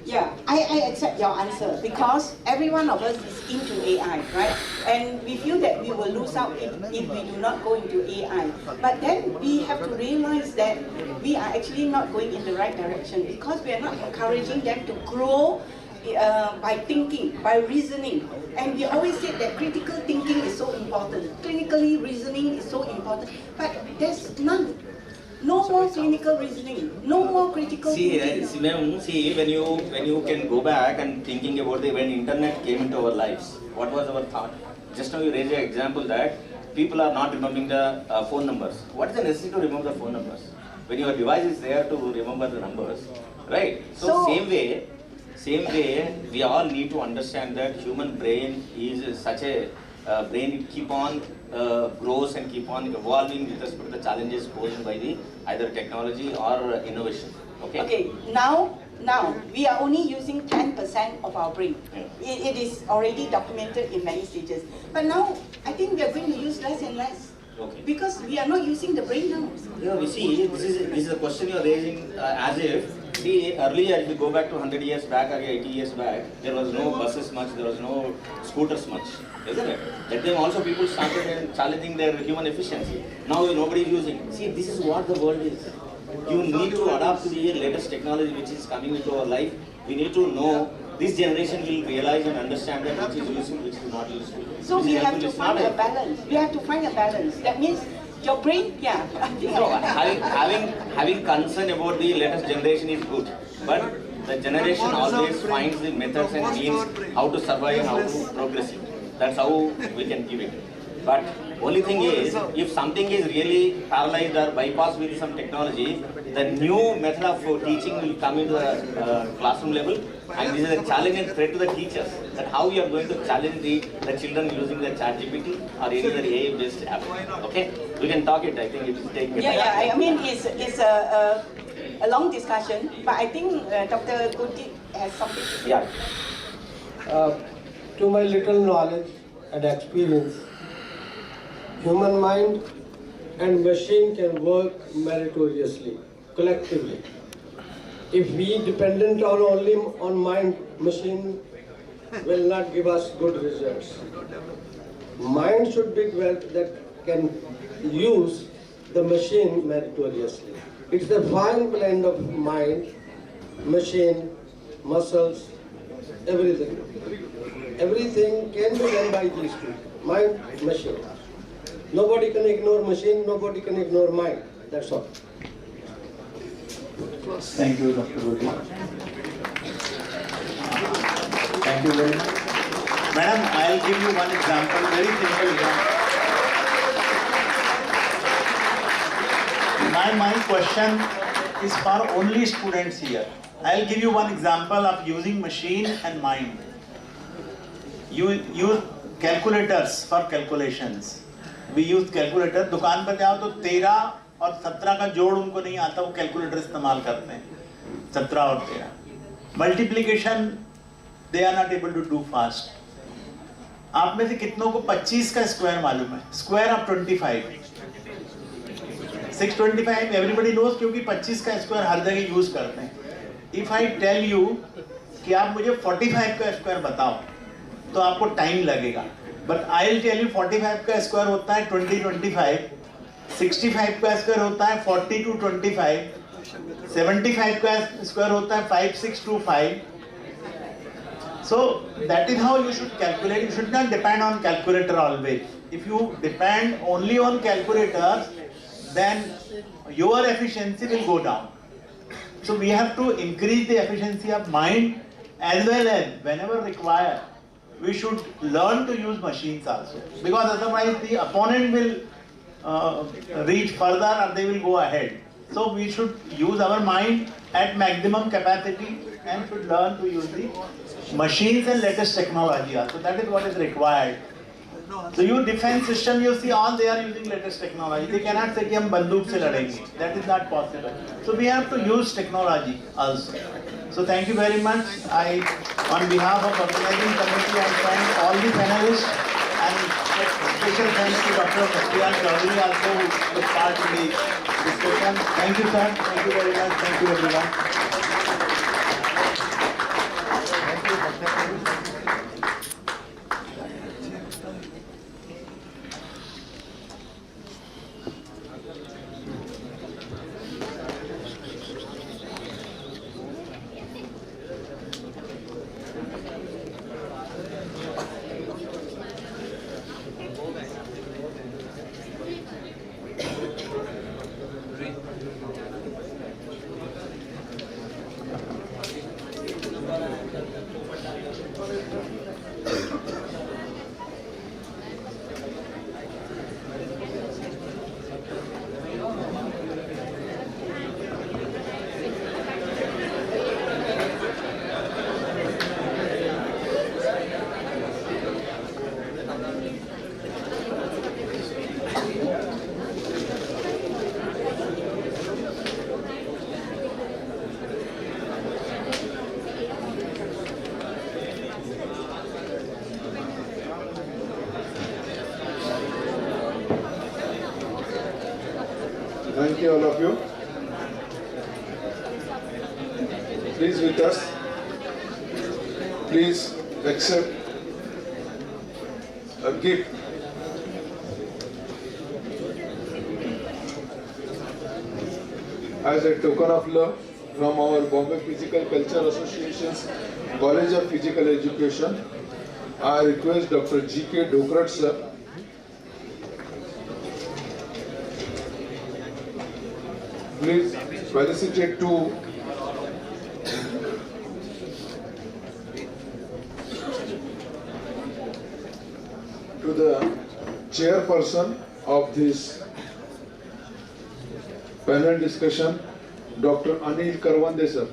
Yeah, I accept your answer because every one of us is into AI, right? And we feel that we will lose out if we do not go into AI. But then we have to realize that we are actually not going in the right direction because we are not encouraging them to grow by thinking, by reasoning. And we always say that critical thinking is so important. Clinically reasoning is so important. But there's none. No more clinical reasoning, no more critical thinking. See, when you can go back and thinking about when internet came into our lives, what was our thought? Just now you raised an example that people are not remembering the phone numbers. What is the necessity to remember the phone numbers? When your device is there to remember the numbers, right? So same way, we all need to understand that human brain is such a brain keep on grows and keep on evolving with respect to the challenges posed by the either technology or innovation. Okay, now we are only using 10% of our brain. It is already documented in many stages. But now I think we are going to use less and less. Because we are not using the brain now. Yeah, we see, this is a question you are raising as if, see, earlier if you go back to 100 years back or 80 years back, there was no buses much, there was no scooters much, isn't it? At them also people started challenging their human efficiency. Now nobody is using. See, this is what the world is. You need to adapt to the latest technology which is coming into our life. We need to know, this generation will realize and understand that which is useful, which is not useful. So we have to find a balance. We have to find a balance. That means your brain, yeah. So having concern about the latest generation is good, but the generation always finds the methods and means how to survive and how to progress. That's how we can give it. But only thing is, if something is really paralyzed or bypassed with some technology, the new method of teaching will come into the classroom level, and this is a challenge and threat to the teachers. That how you are going to challenge the children using the ChatGPT or any other AI-based app. Okay, we can talk it. I think it will take. Yeah. I mean, it's a long discussion, but I think Dr. Gurdeep has something to say. Yeah. To my little knowledge and experience, human mind and machine can work meritoriously, collectively. If we dependent on only on mind, machine will not give us good results. Mind should be developed that can use the machine meritoriously. It's the fine blend of mind, machine, muscles, everything. Everything can be done by these two, mind, machine. Nobody can ignore machine, nobody can ignore mind. That's all. Thank you, Dr. Gurdeep. Thank you very much. Madam, I'll give you one example, very simple example. My question is for only students here. I'll give you one example of using machine and mind. You use calculators for calculations. We use calculator. दुकान पर जाओ तो 13 और 17 का जोड़ उनको नहीं आता, वो कैलकुलेटर इस्तेमाल करते हैं. 17 और 13. Multiplication they are not able to do fast. आप में से कितनों को 25 का स्क्वायर मालूम है? Square of 25. 625 everybody knows क्योंकि 25 का स्क्वायर हर जगह यूज करते हैं. If I tell you कि आप मुझे 45 का स्क्वायर बताओ, तो आपको टाइम लगेगा. But I'll tell you 45 का स्क्वायर होता है 20-25, 65 का स्क्वायर होता है 40-25, 75 का स्क्वायर होता है 5625. So that is how you should calculate. You should not depend on calculator always. If you depend only on calculators, then your efficiency will go down. So we have to increase the efficiency of mind, as well as whenever required, we should learn to use machines also, because otherwise the opponent will reach further or they will go ahead. So we should use our mind at maximum capacity and should learn to use the machines and latest technology also. That is what is required. So your defense system, you see, all they are using latest technology. They cannot say कि हम बंदूक से लड़ेंगे. That is not possible. So we have to use technology also. So thank you very much. I, on behalf of organizing committee, I thank all the panelists and Special thanks to Dr. B.P.C.A also who took part in the discussion. Thank you, sir. Thank you very much. Thank you, everyone. Thank you, all of you. Please with us. Please accept a gift. As a token of love from our Bombay Physical Culture Association's College of Physical Education, I request Dr. G.K. Dokrat sir please felicitate to the chairperson of this panel discussion, Dr. Anil Karwande sir.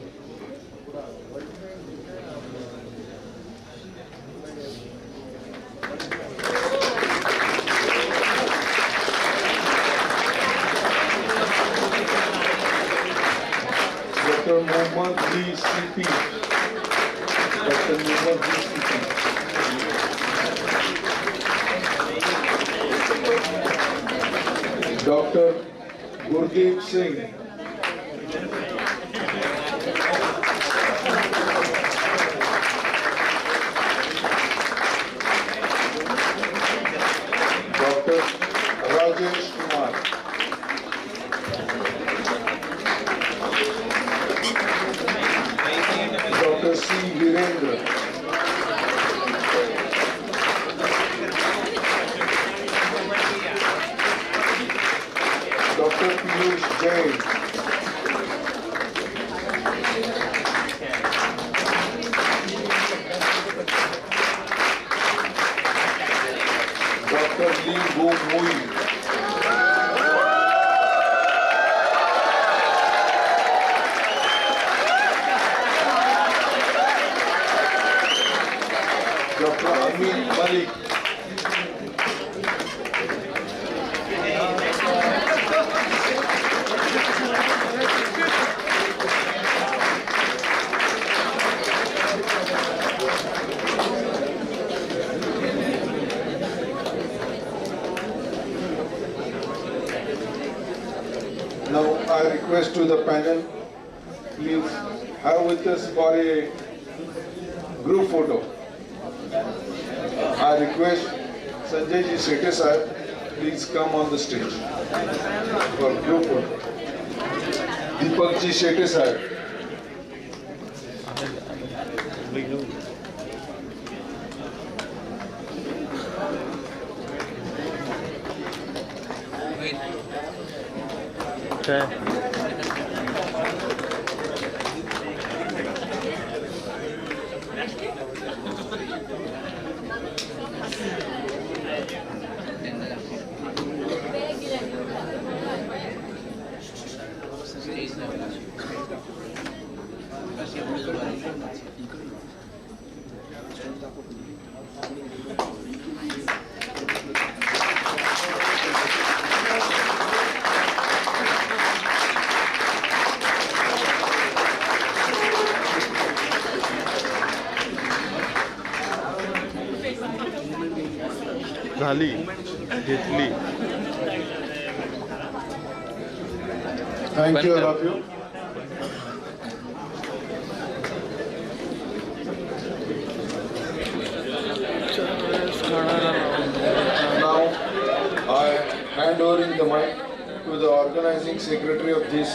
Dr. Mohammad B.C.P. Dr. Mohammad B.C.P. Dr. Gurdeep Singh. Dr. Rajesh Kumar. Dr. C. Virendra. Dr. Piyush Jain. Dr. Lee Bo Mui. Dr. Amin Malik. Now I request to the panel, please have with us for a group photo. I request Sanjay ji Shetty sahib, please come on the stage for group photo. Deepak ji Shetty sahib. झाली घेतली. Thank you, all of you. Now, I hand over the mic to the organizing secretary of this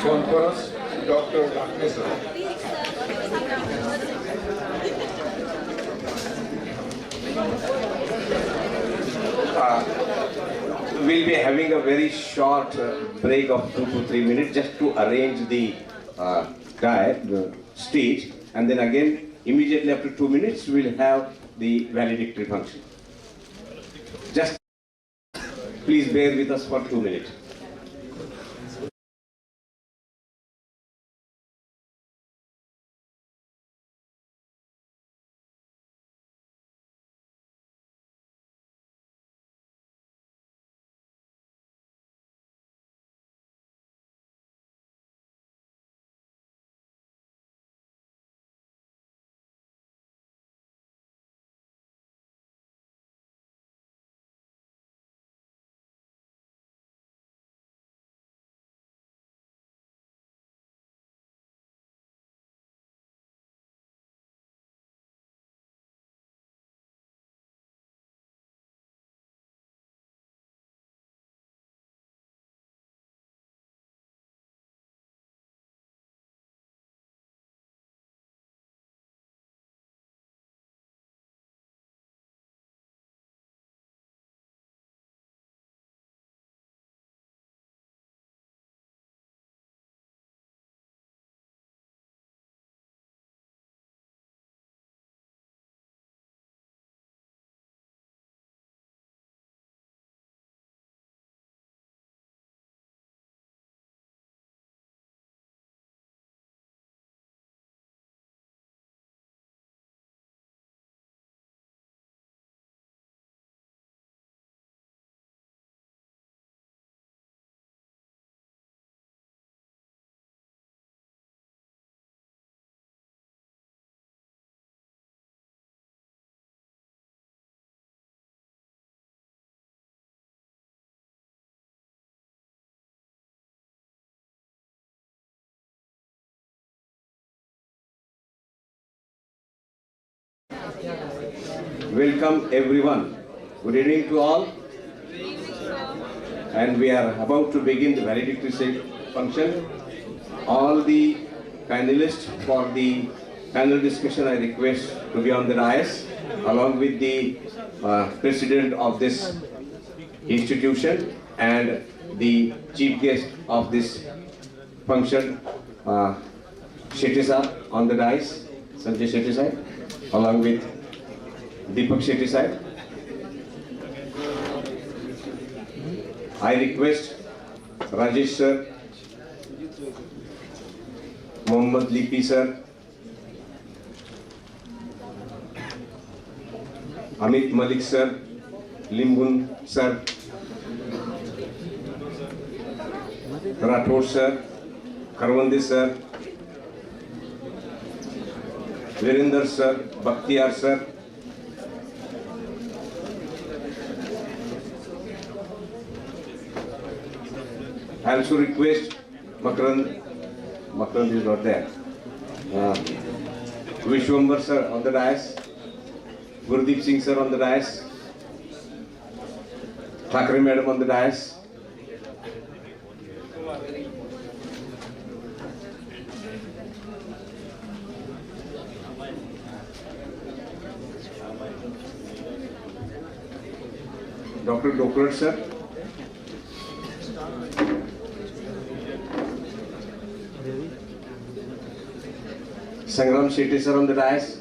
conference, Dr. Dhakne sir. We'll be having a very short break of 2 to 3 minutes just to arrange the stage, and then again immediately after 2 minutes we'll have the valedictory function. Just please bear with us for 2 minutes. Welcome everyone. Good evening to all. And we are about to begin the valedictory function. All the panelists for the panel discussion I request to be on the dais along with the president of this institution and the chief guest of this function, Shetty sir on the dais, Sanjay Shetty sir, along with B.P.C.A side. I request Rajesh sir, Mohammad Lipi sir, Amit Malik sir, Limbun sir, Rathod sir, Karwandi sir, Virender sir, Bakhtiyar sir, I also request Makarand is not there. Vishwambar sir on the dais, Gurdeep Singh sir on the dais, Thakre madam on the dais, Dr. Dokrat sir, Sangram Shetty sir on the dais,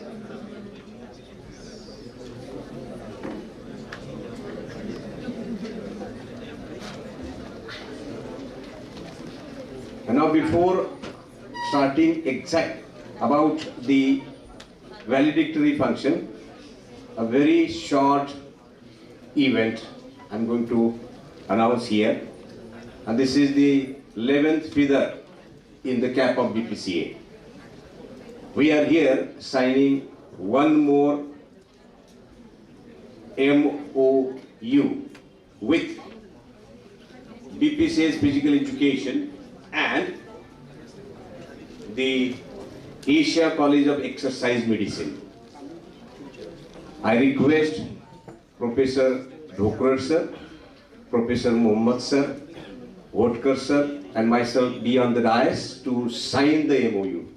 and now before starting exact about the valedictory function, a very short event I'm going to announce here, and this is the 11th feather in the cap of BPCA. We are here signing one more MOU with BPCA's Physical Education and the Asia College of Exercise Medicine. I request Professor Dhokrar sir, Professor Mohammed sir, Vodkar sir and myself be on the dais to sign the MOU.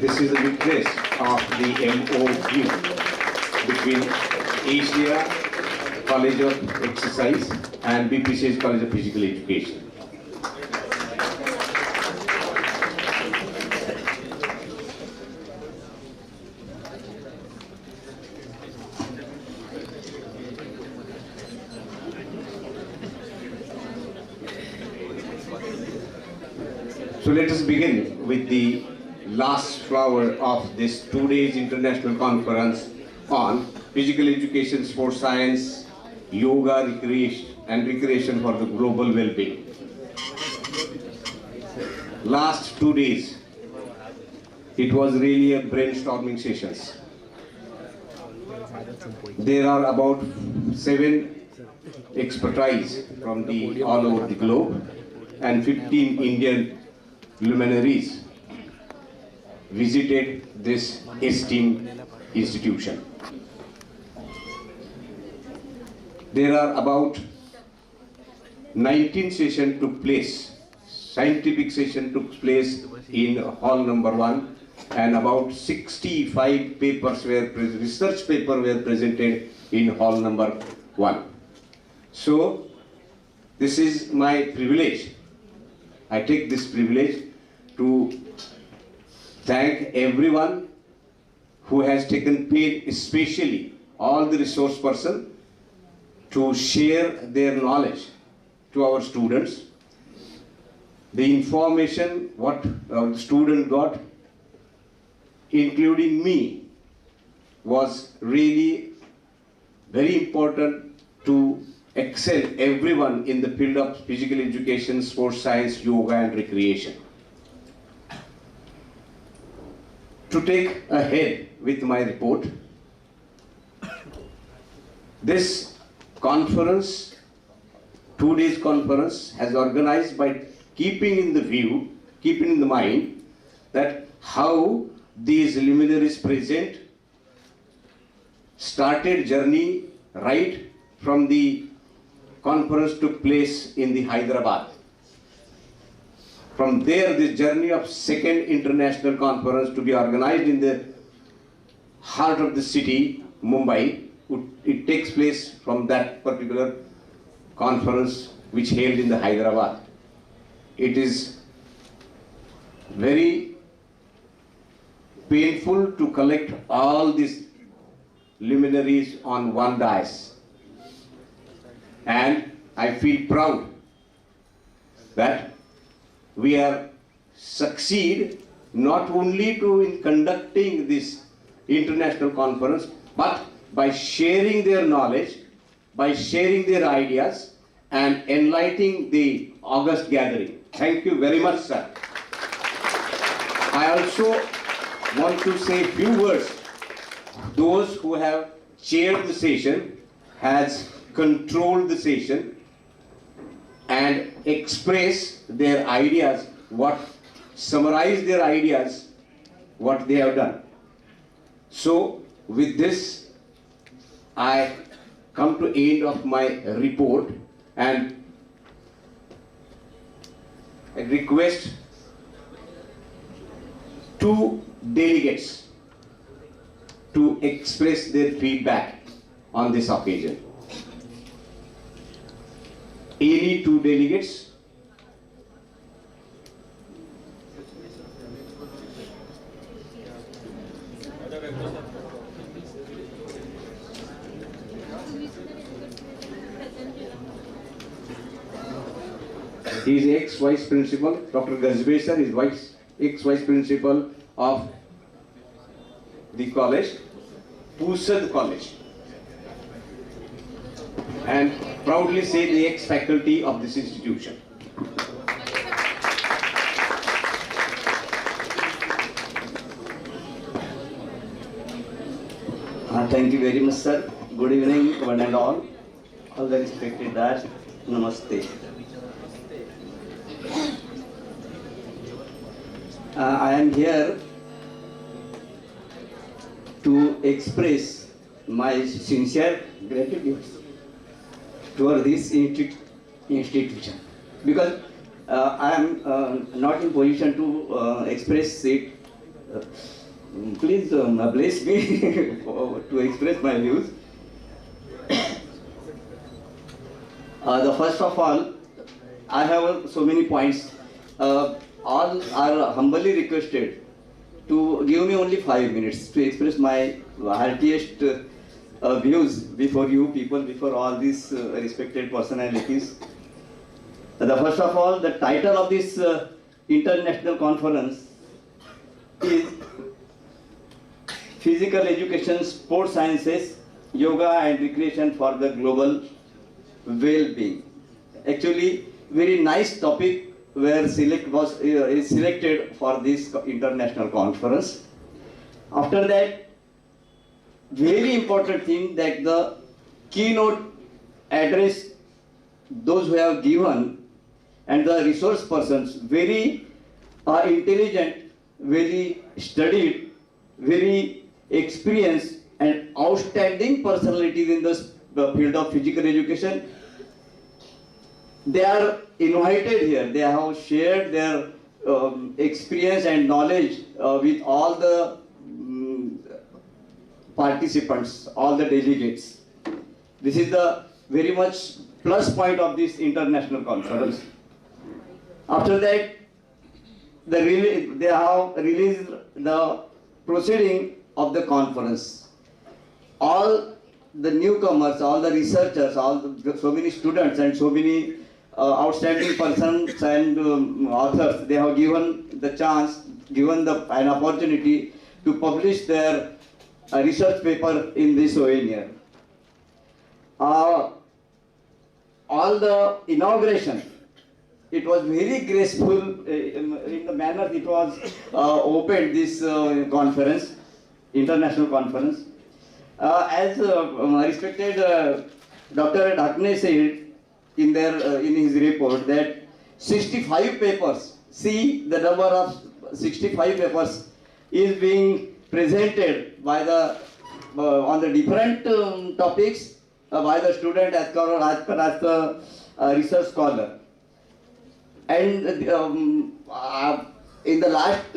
This is a witness of the MOU between Asia College of Exercise and BPCA's College of Physical Education. So let us begin with the last flower of this 2 days international conference on physical education, sports science, yoga, recreation for the global well-being. Last 2 days, it was really a brainstorming sessions. There are about 7 expertise from all over the globe and 15 Indian luminaries visited this esteemed institution. There are about 19 sessions took place. Scientific session took place in hall number 1 and about 65 research papers were presented in hall number 1. So this is my privilege. I take this privilege to thank everyone who has taken pain, especially all the resource persons, to share their knowledge to our students. The information what our student got, including me, was really very important to excel everyone in the field of physical education, sports science, yoga and recreation. To take ahead with my report, this conference, 2 days conference, has organized by keeping in the mind that how these luminaries present started journey right from the conference took place in the Hyderabad. From there, this journey of second international conference to be organized in the heart of the city, Mumbai, it takes place from that particular conference which held in the Hyderabad. It is very painful to collect all these luminaries on one dais. And I feel proud that we are succeed not only in conducting this international conference, but by sharing their knowledge, by sharing their ideas and enlightening the August gathering. Thank you very much, sir. I also want to say a few words. Those who have chaired the session has controlled the session and express their ideas, summarize their ideas, what they have done. So with this, I come to end of my report and I request two delegates to express their feedback on this occasion. Any two delegates? He is ex-vice principal. Dr. Gazbe sir is ex-vice principal of the college, Pusad College, and proudly say the ex-faculty of this institution. Thank you very much, sir. Good evening, one and all. All the respected dads, namaste. I am here to express my sincere gratitude toward this institution, because I am not in position to express it. Please bless me to express my views. The first of all, I have so many points. All are humbly requested to give me only 5 minutes to express my heartiest views before you people, before all these respected personalities. The first of all, the title of this international conference is Physical Education, Sports Sciences, Yoga and Recreation for the Global Well-being. Actually, very nice topic is selected for this international conference. After that, very important thing that the keynote address those who have given and the resource persons, very intelligent, very studied, very experienced and outstanding personalities in the field of physical education. They are invited here. They have shared their experience and knowledge with all the participants, all the delegates. This is the very much plus point of this international conference. After that, they have released the proceeding of the conference. All the newcomers, all the researchers, so many students and so many outstanding persons and authors, they have given the chance, given an opportunity to publish their research paper in this ONR. All the inauguration, it was very graceful in the manner it was opened, this conference, international conference. As respected Dr. Dhakne said in his report that 65 papers, see the number of 65 papers is being presented by the on the different topics by the student as well as the research scholar. And in the last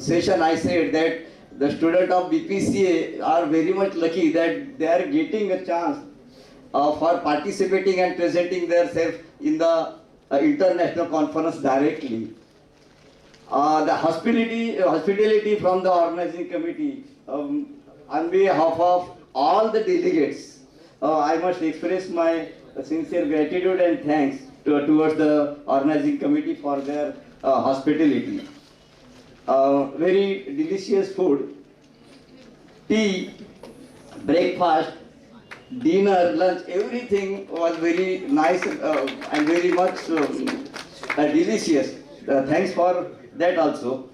session I said that the students of BPCA are very much lucky that they are getting a chance for participating and presenting themselves in the international conference directly. The hospitality from the organizing committee, on behalf of all the delegates, I must express my sincere gratitude and thanks towards the organizing committee for their hospitality. Very delicious food, tea, breakfast, dinner, lunch, everything was very nice and very much delicious. Thanks for that also.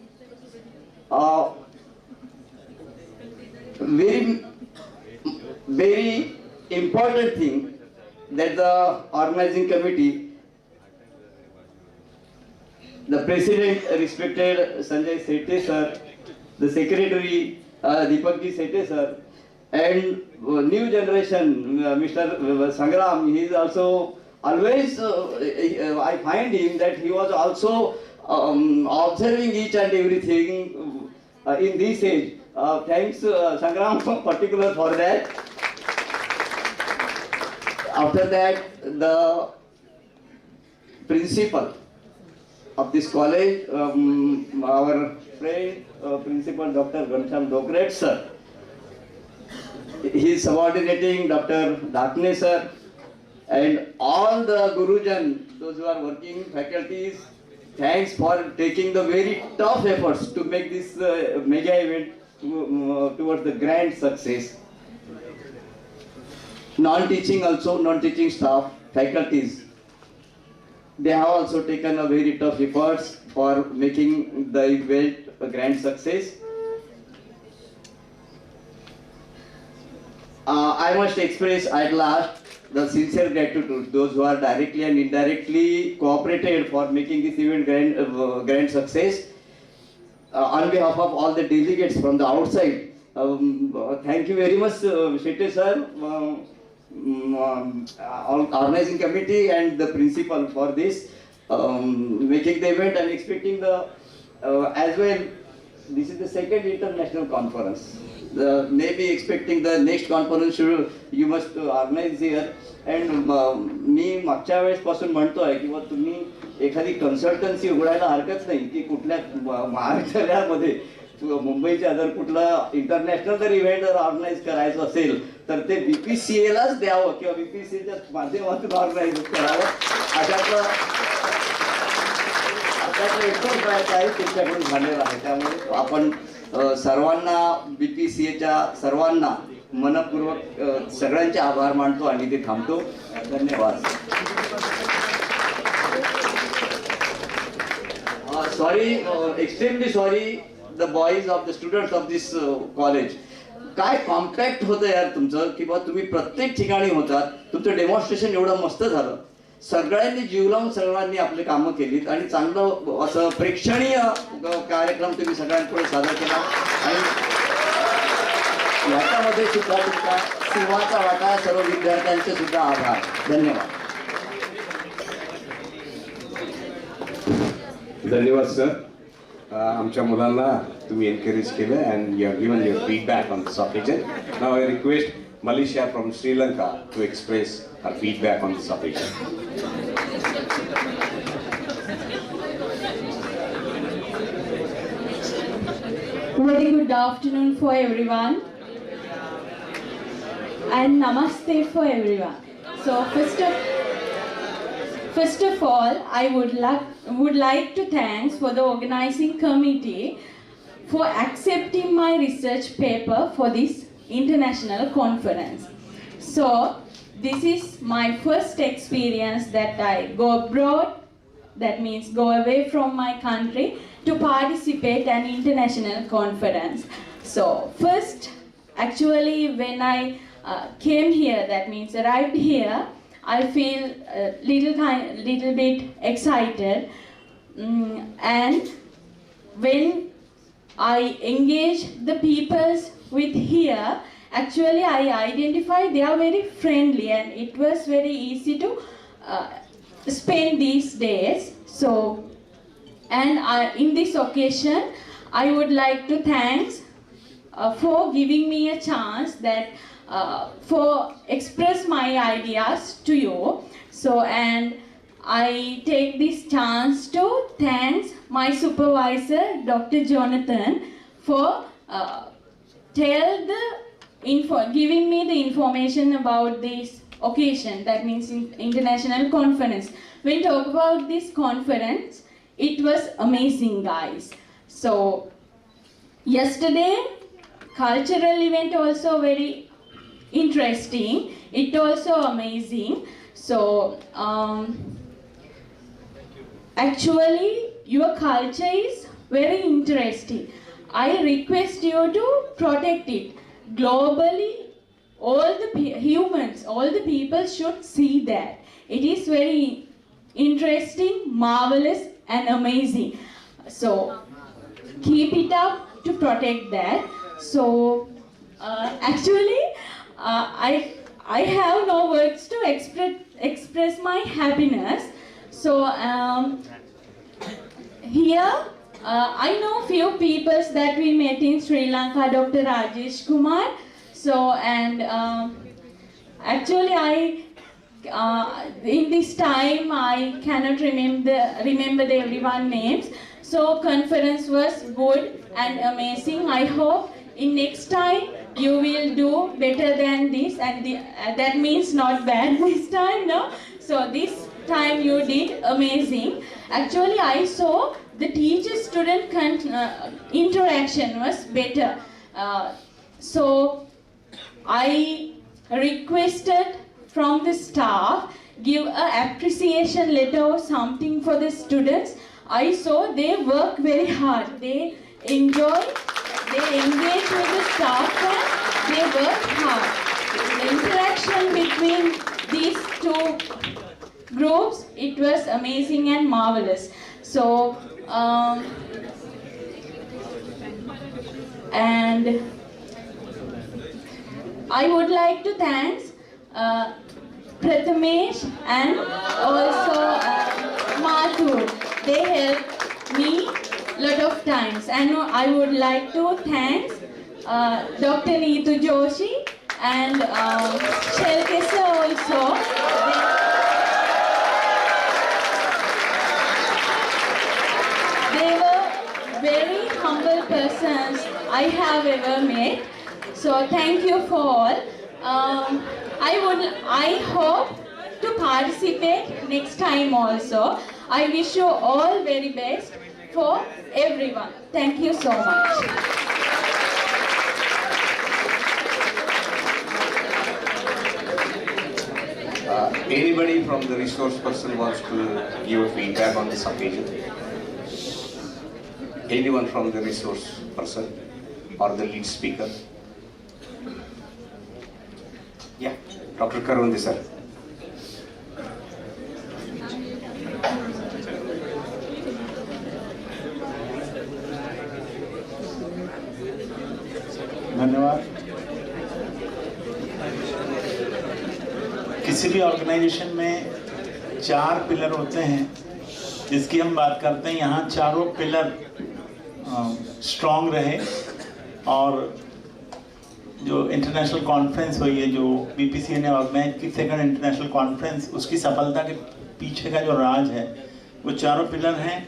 Very important thing that the organizing committee, the president, respected Sanjay Shetty sir, the secretary Deepakji Shetty sir, and new generation Mr. Sangram, he is also always, I find him that he was also observing each and everything in this age. Thanks Sangram particular for that. After that, the principal of this college, our friend Principal Dr. Ghanshyam Dokret sir, he is subordinating Dr. Dakne sir, and all the Gurujan, those who are working faculties, thanks for taking the very tough efforts to make this mega event towards the grand success. Non-teaching also, non-teaching staff, faculties, they have also taken a very tough efforts for making the event a grand success. I must express at last the sincere gratitude to those who are directly and indirectly cooperated for making this event grand success. On behalf of all the delegates from the outside, thank you very much, Shetty sir, organizing committee and the principal for this, making the event and expecting the, as well, this is the second international conference. Maybe expecting the next conference you must organize here. And मी मागच्या वेळेस पासून म्हणतोय की तुम्ही एखादी consultancy उघडायला हरकत नाही की कुठल्या महाविद्यालयामध्ये मुंबईच्या जर कुठला इंटरनॅशनल जर इव्हेंट जर ऑर्गनाईज करायचं असेल तर ते BPCA-लाच द्यावं किंवा BPCA-च्या माध्यमातून ऑर्गनाईज करावं अशातलं एकच प्रयत्न आहे तुमच्याकडून झालेला आहे. त्यामुळे आपण सर्वांना BPCA-च्या सर्वांना मनपूर्वक सगळ्यांचे आभार मानतो आणि ते थांबतो. धन्यवाद. Sorry, extremely sorry, the boys of the students of this college. काय कॉम्पॅक्ट होतं यार तुमचं की बाबा तुम्ही प्रत्येक ठिकाणी होतात. तुमचं डेमॉन्स्ट्रेशन एवढं मस्त झालं. सगळ्यांनी जीव लावून सर्वांनी आपली कामं केलीत आणि चांगलं असं प्रेक्षणीय कार्यक्रम तुम्ही सगळ्यांपुढे सादर केला आणि याच्यामध्ये सुद्धा तुमचा सिंहाचा वाटा, सर्व विद्यार्थ्यांचे सुद्धा आभार. धन्यवाद. धन्यवाद सर. आमच्या मुलांना तुम्ही एनकरेज केलं and you have given your feedback on this occasion. Now I request Malaysia from Sri Lanka to express her feedback on this occasion. Very good afternoon for everyone and namaste for everyone. So first of all, I would like to thanks for the organizing committee for accepting my research paper for this international conference. So this is my first experience that I go abroad, that means go away from my country to participate in an international conference. So first, actually when I came here, that means arrived here, I feel a little bit excited, and when I engage the peoples with here. Actually, I identify they are very friendly, and it was very easy to spend these days. So, and in this occasion, I would like to thank for giving me a chance that for express my ideas to you. So, and I take this chance to thank my supervisor, Dr. Jonathan, for giving me the information about this occasion, that means international conference. When we talk about this conference, it was amazing, guys. So yesterday, cultural event also very interesting. It also amazing. So actually, your culture is very interesting. I request you to protect it. Globally, all the humans, all the people should see that. It is very interesting, marvelous, and amazing. So keep it up to protect that. So actually, I have no words to express my happiness. So here I know few peoples that we met in Sri Lanka, Dr. Rajesh Kumar. So and actually I in this time I cannot remember the everyone names. So conference was good and amazing. I hope in next time you will do better than this, and that means not bad this time, no? So this time you did amazing. Actually, I saw the teacher-student interaction was better. So I requested from the staff give a appreciation letter or something for the students. I saw they work very hard. They enjoy, they engage with the staff and they work hard. The interaction between these two groups, it was amazing and marvelous. So, and I would like to thank Prathamesh and also Mathur. They helped me a lot of times. And I would like to thank Dr. Neetu Joshi and Shelkesa also. They were very humble persons I have ever met. So thank you for all. I hope to participate next time also. I wish you all very best for everyone. Thank you so much. Anybody from the resource person wants to give a feedback on this occasion? Anyone from the resource person or the lead speaker? Yeah, Dr. Karundi sir. धन्यवाद। किसी भी organisation में 4 pillar होते हैं जिसकी हम बात करते हैं। यहाँ चारों पिलर स्ट्रॉन्ग रहे और जो इंटरनेशनल कॉन्फ्रेंस हुई है, जो बीपीसीए ने ऑर्गेनाइज की सेकंड इंटरनेशनल कॉन्फ्रेंस, उसकी सफलता के पीछे का जो राज है वो चारों पिलर हैं।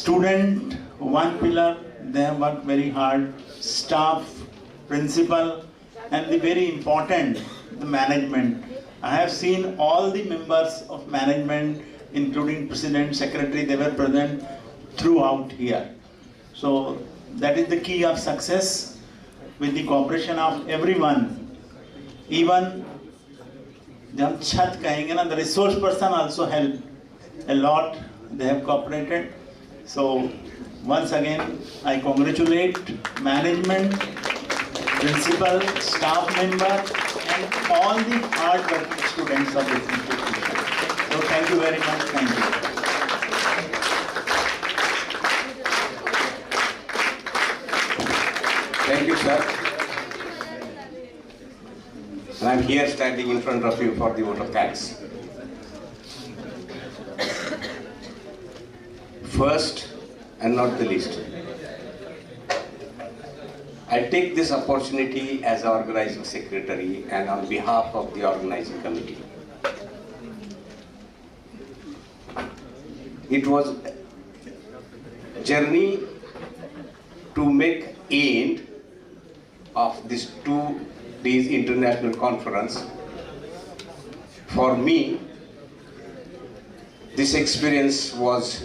Student 1 pillar, they have worked very hard, staff, principal, and the very important, the management. I have seen all the members of management, including president, secretary, they were present throughout here. So that is the key of success, with the cooperation of everyone. Even जब हम छत कहेंगे ना, the resource person also helped a lot. They have cooperated. So once again, I congratulate management, principal, staff member, and all the hard-working students of this institution. So thank you very much. Thank you. And I'm here standing in front of you for the vote of thanks. First and not the least, I take this opportunity as organizing secretary and on behalf of the organizing committee. It was a journey to make end of this 2 days international conference. For me, this experience was,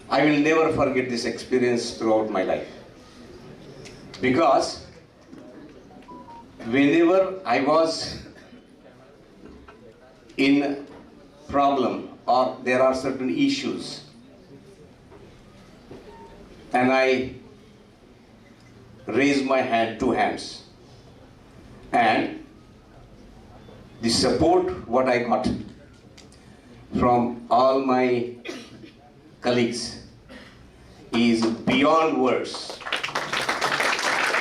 I will never forget this experience throughout my life. Because whenever I was in problem or there are certain issues and I raise my hand, 2 hands, and the support what I got from all my colleagues is beyond words.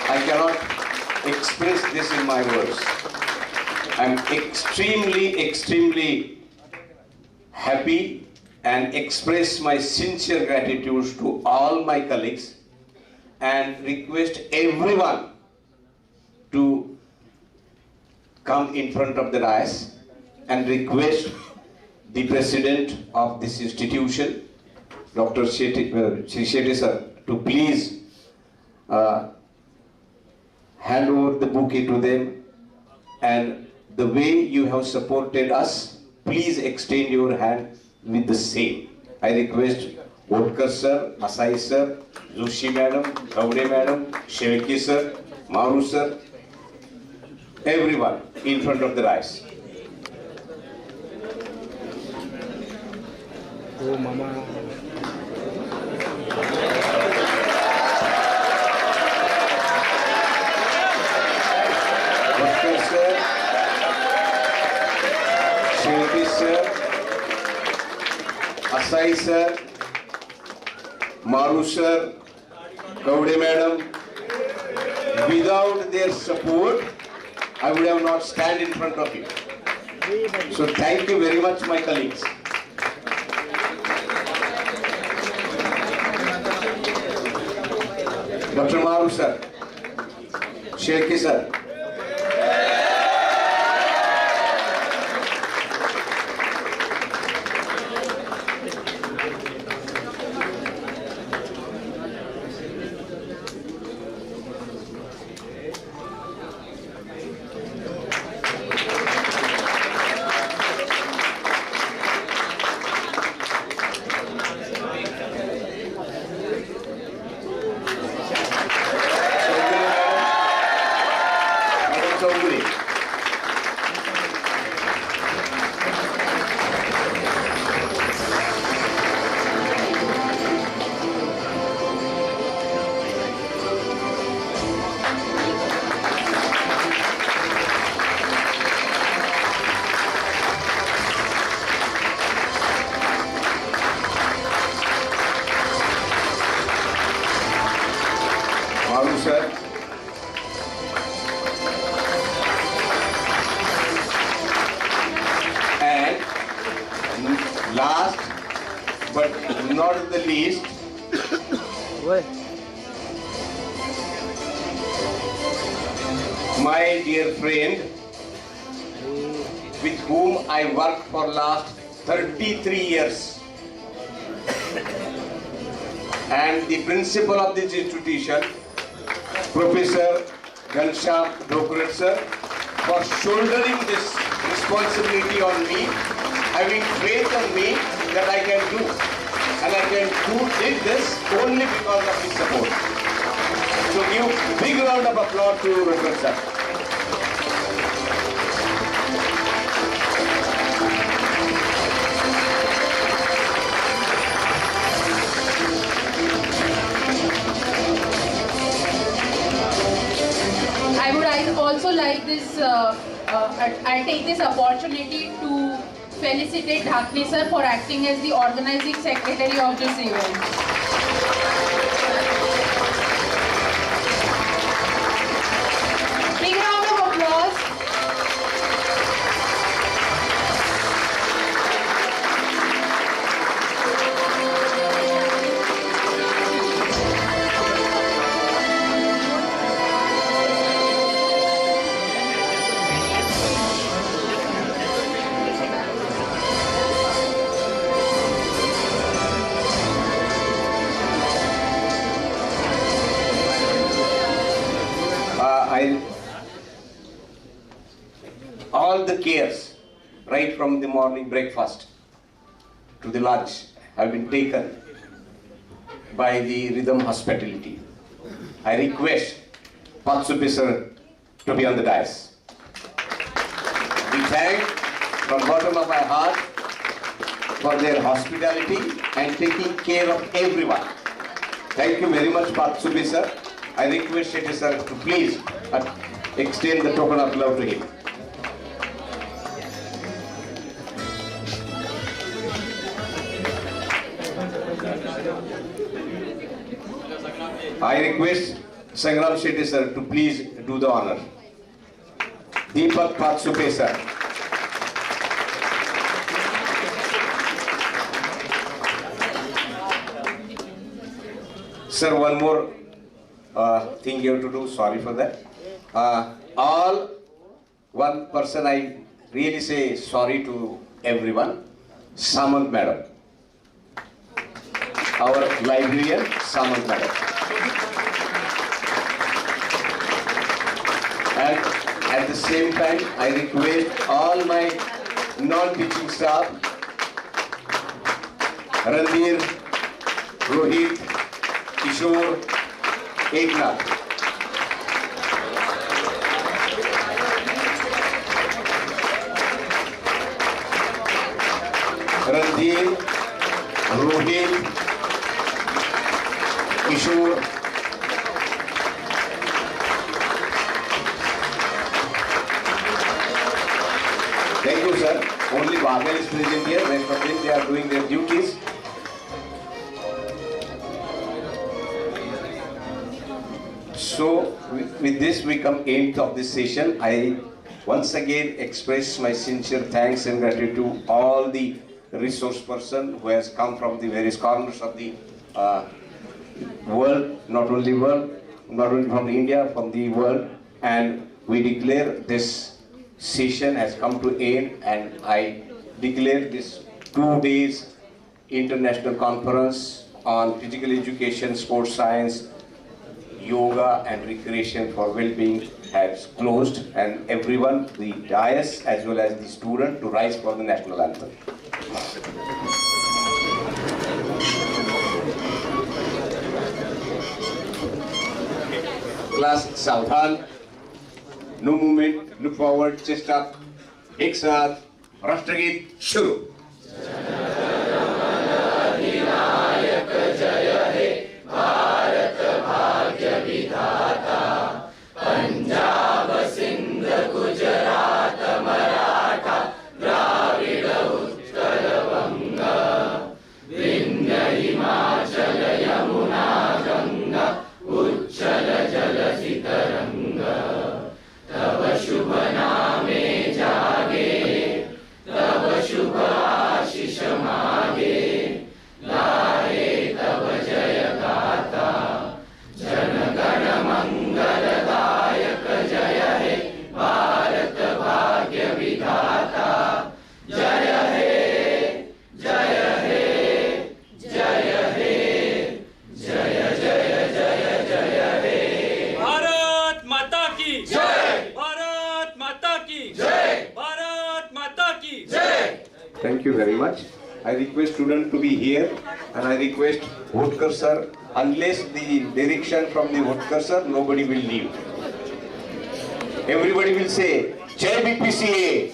I cannot express this in my words. I'm extremely happy and express my sincere gratitude to all my colleagues and request everyone to come in front of the dais and request the president of this institution, Dr. Shetty sir, to please hand over the bouquet to them, and the way you have supported us, please extend your hand with the same. I request Vodkar sir, Masai sir, Joshi madam, Gaude madam, Shevki sir, Maru sir, everyone in front of the dais. Oh mama. Sir, Shilpi sir, Asai sir, Maru sir, Gaude madam, without their support, I would have not stand in front of you. So thank you very much, my colleagues. Dr. Maru sir, Shilpi sir, Maru sir, and last but not the least, my dear friend with whom I worked for last 33 years and the principal of this institution, Professor Ghanshyam Dhokrat sir, for shouldering this responsibility on me, having faith on me that I can do. And I can did this only because of his support. So give big round of applause to Dhokrat sir. I would also like this, I take this opportunity to felicitate Dhakni sir for acting as the organizing secretary of this event. Big round of applause all the cares, right from the morning breakfast to the lunch, have been taken by the Rhythm Hospitality. I request Patsupi sir to be on the dais. We thank from bottom of my heart for their hospitality and taking care of everyone. Thank you very much, Patsupi sir. I request Shetty sir to please extend the token of love to him. I request Sangram Shetty sir to please do the honor. Deepak Patsupe sir. Sir, one more thing you have to do, sorry for that. One person I really say sorry to everyone, Samant madam. Our librarian, Samant madam. And at the same time, I request all my non-teaching staff, Randir, Rohit, Kishore, Eknath. Randir, Rohit, Kishore, thank you, sir. Only Bagal is present here. Rest of them, they are doing their duties. So, with this we come end of this session. I once again express my sincere thanks and gratitude to all the resource person who has come from the various corners of the world, not only from India, from the world, and we declare this session has come to end, and I declare this 2 days international conference on physical education, sports science, yoga and recreation for well-being has closed, and everyone, the dais as well as the student, to rise for the national anthem. Class सावधान, no movement, look forward, chest up, एक साथ राष्ट्रगीत शुरू. पंजाब सिंध गुजरात मराठा द्राविड उत्कल वंग विंध्य हिमाचल यमुना गंगा उच्चल जलधि तरंग तब शुभ नामे जागे तब शुभ आशीष मागे गाहे तब जय गाथा जन गण मंगलदायक जय हे भारत भाग्य विधाता जय हे जय हे जय हे जय जय जय जय हे भारत माता की जय भारत माता की जय भारत माता की जय. Thank you very much. I request students to be here, and I request Vodkar sir, unless the direction from the Vodkar sir, nobody will leave. Everybody will say, Jai B.P.C.A.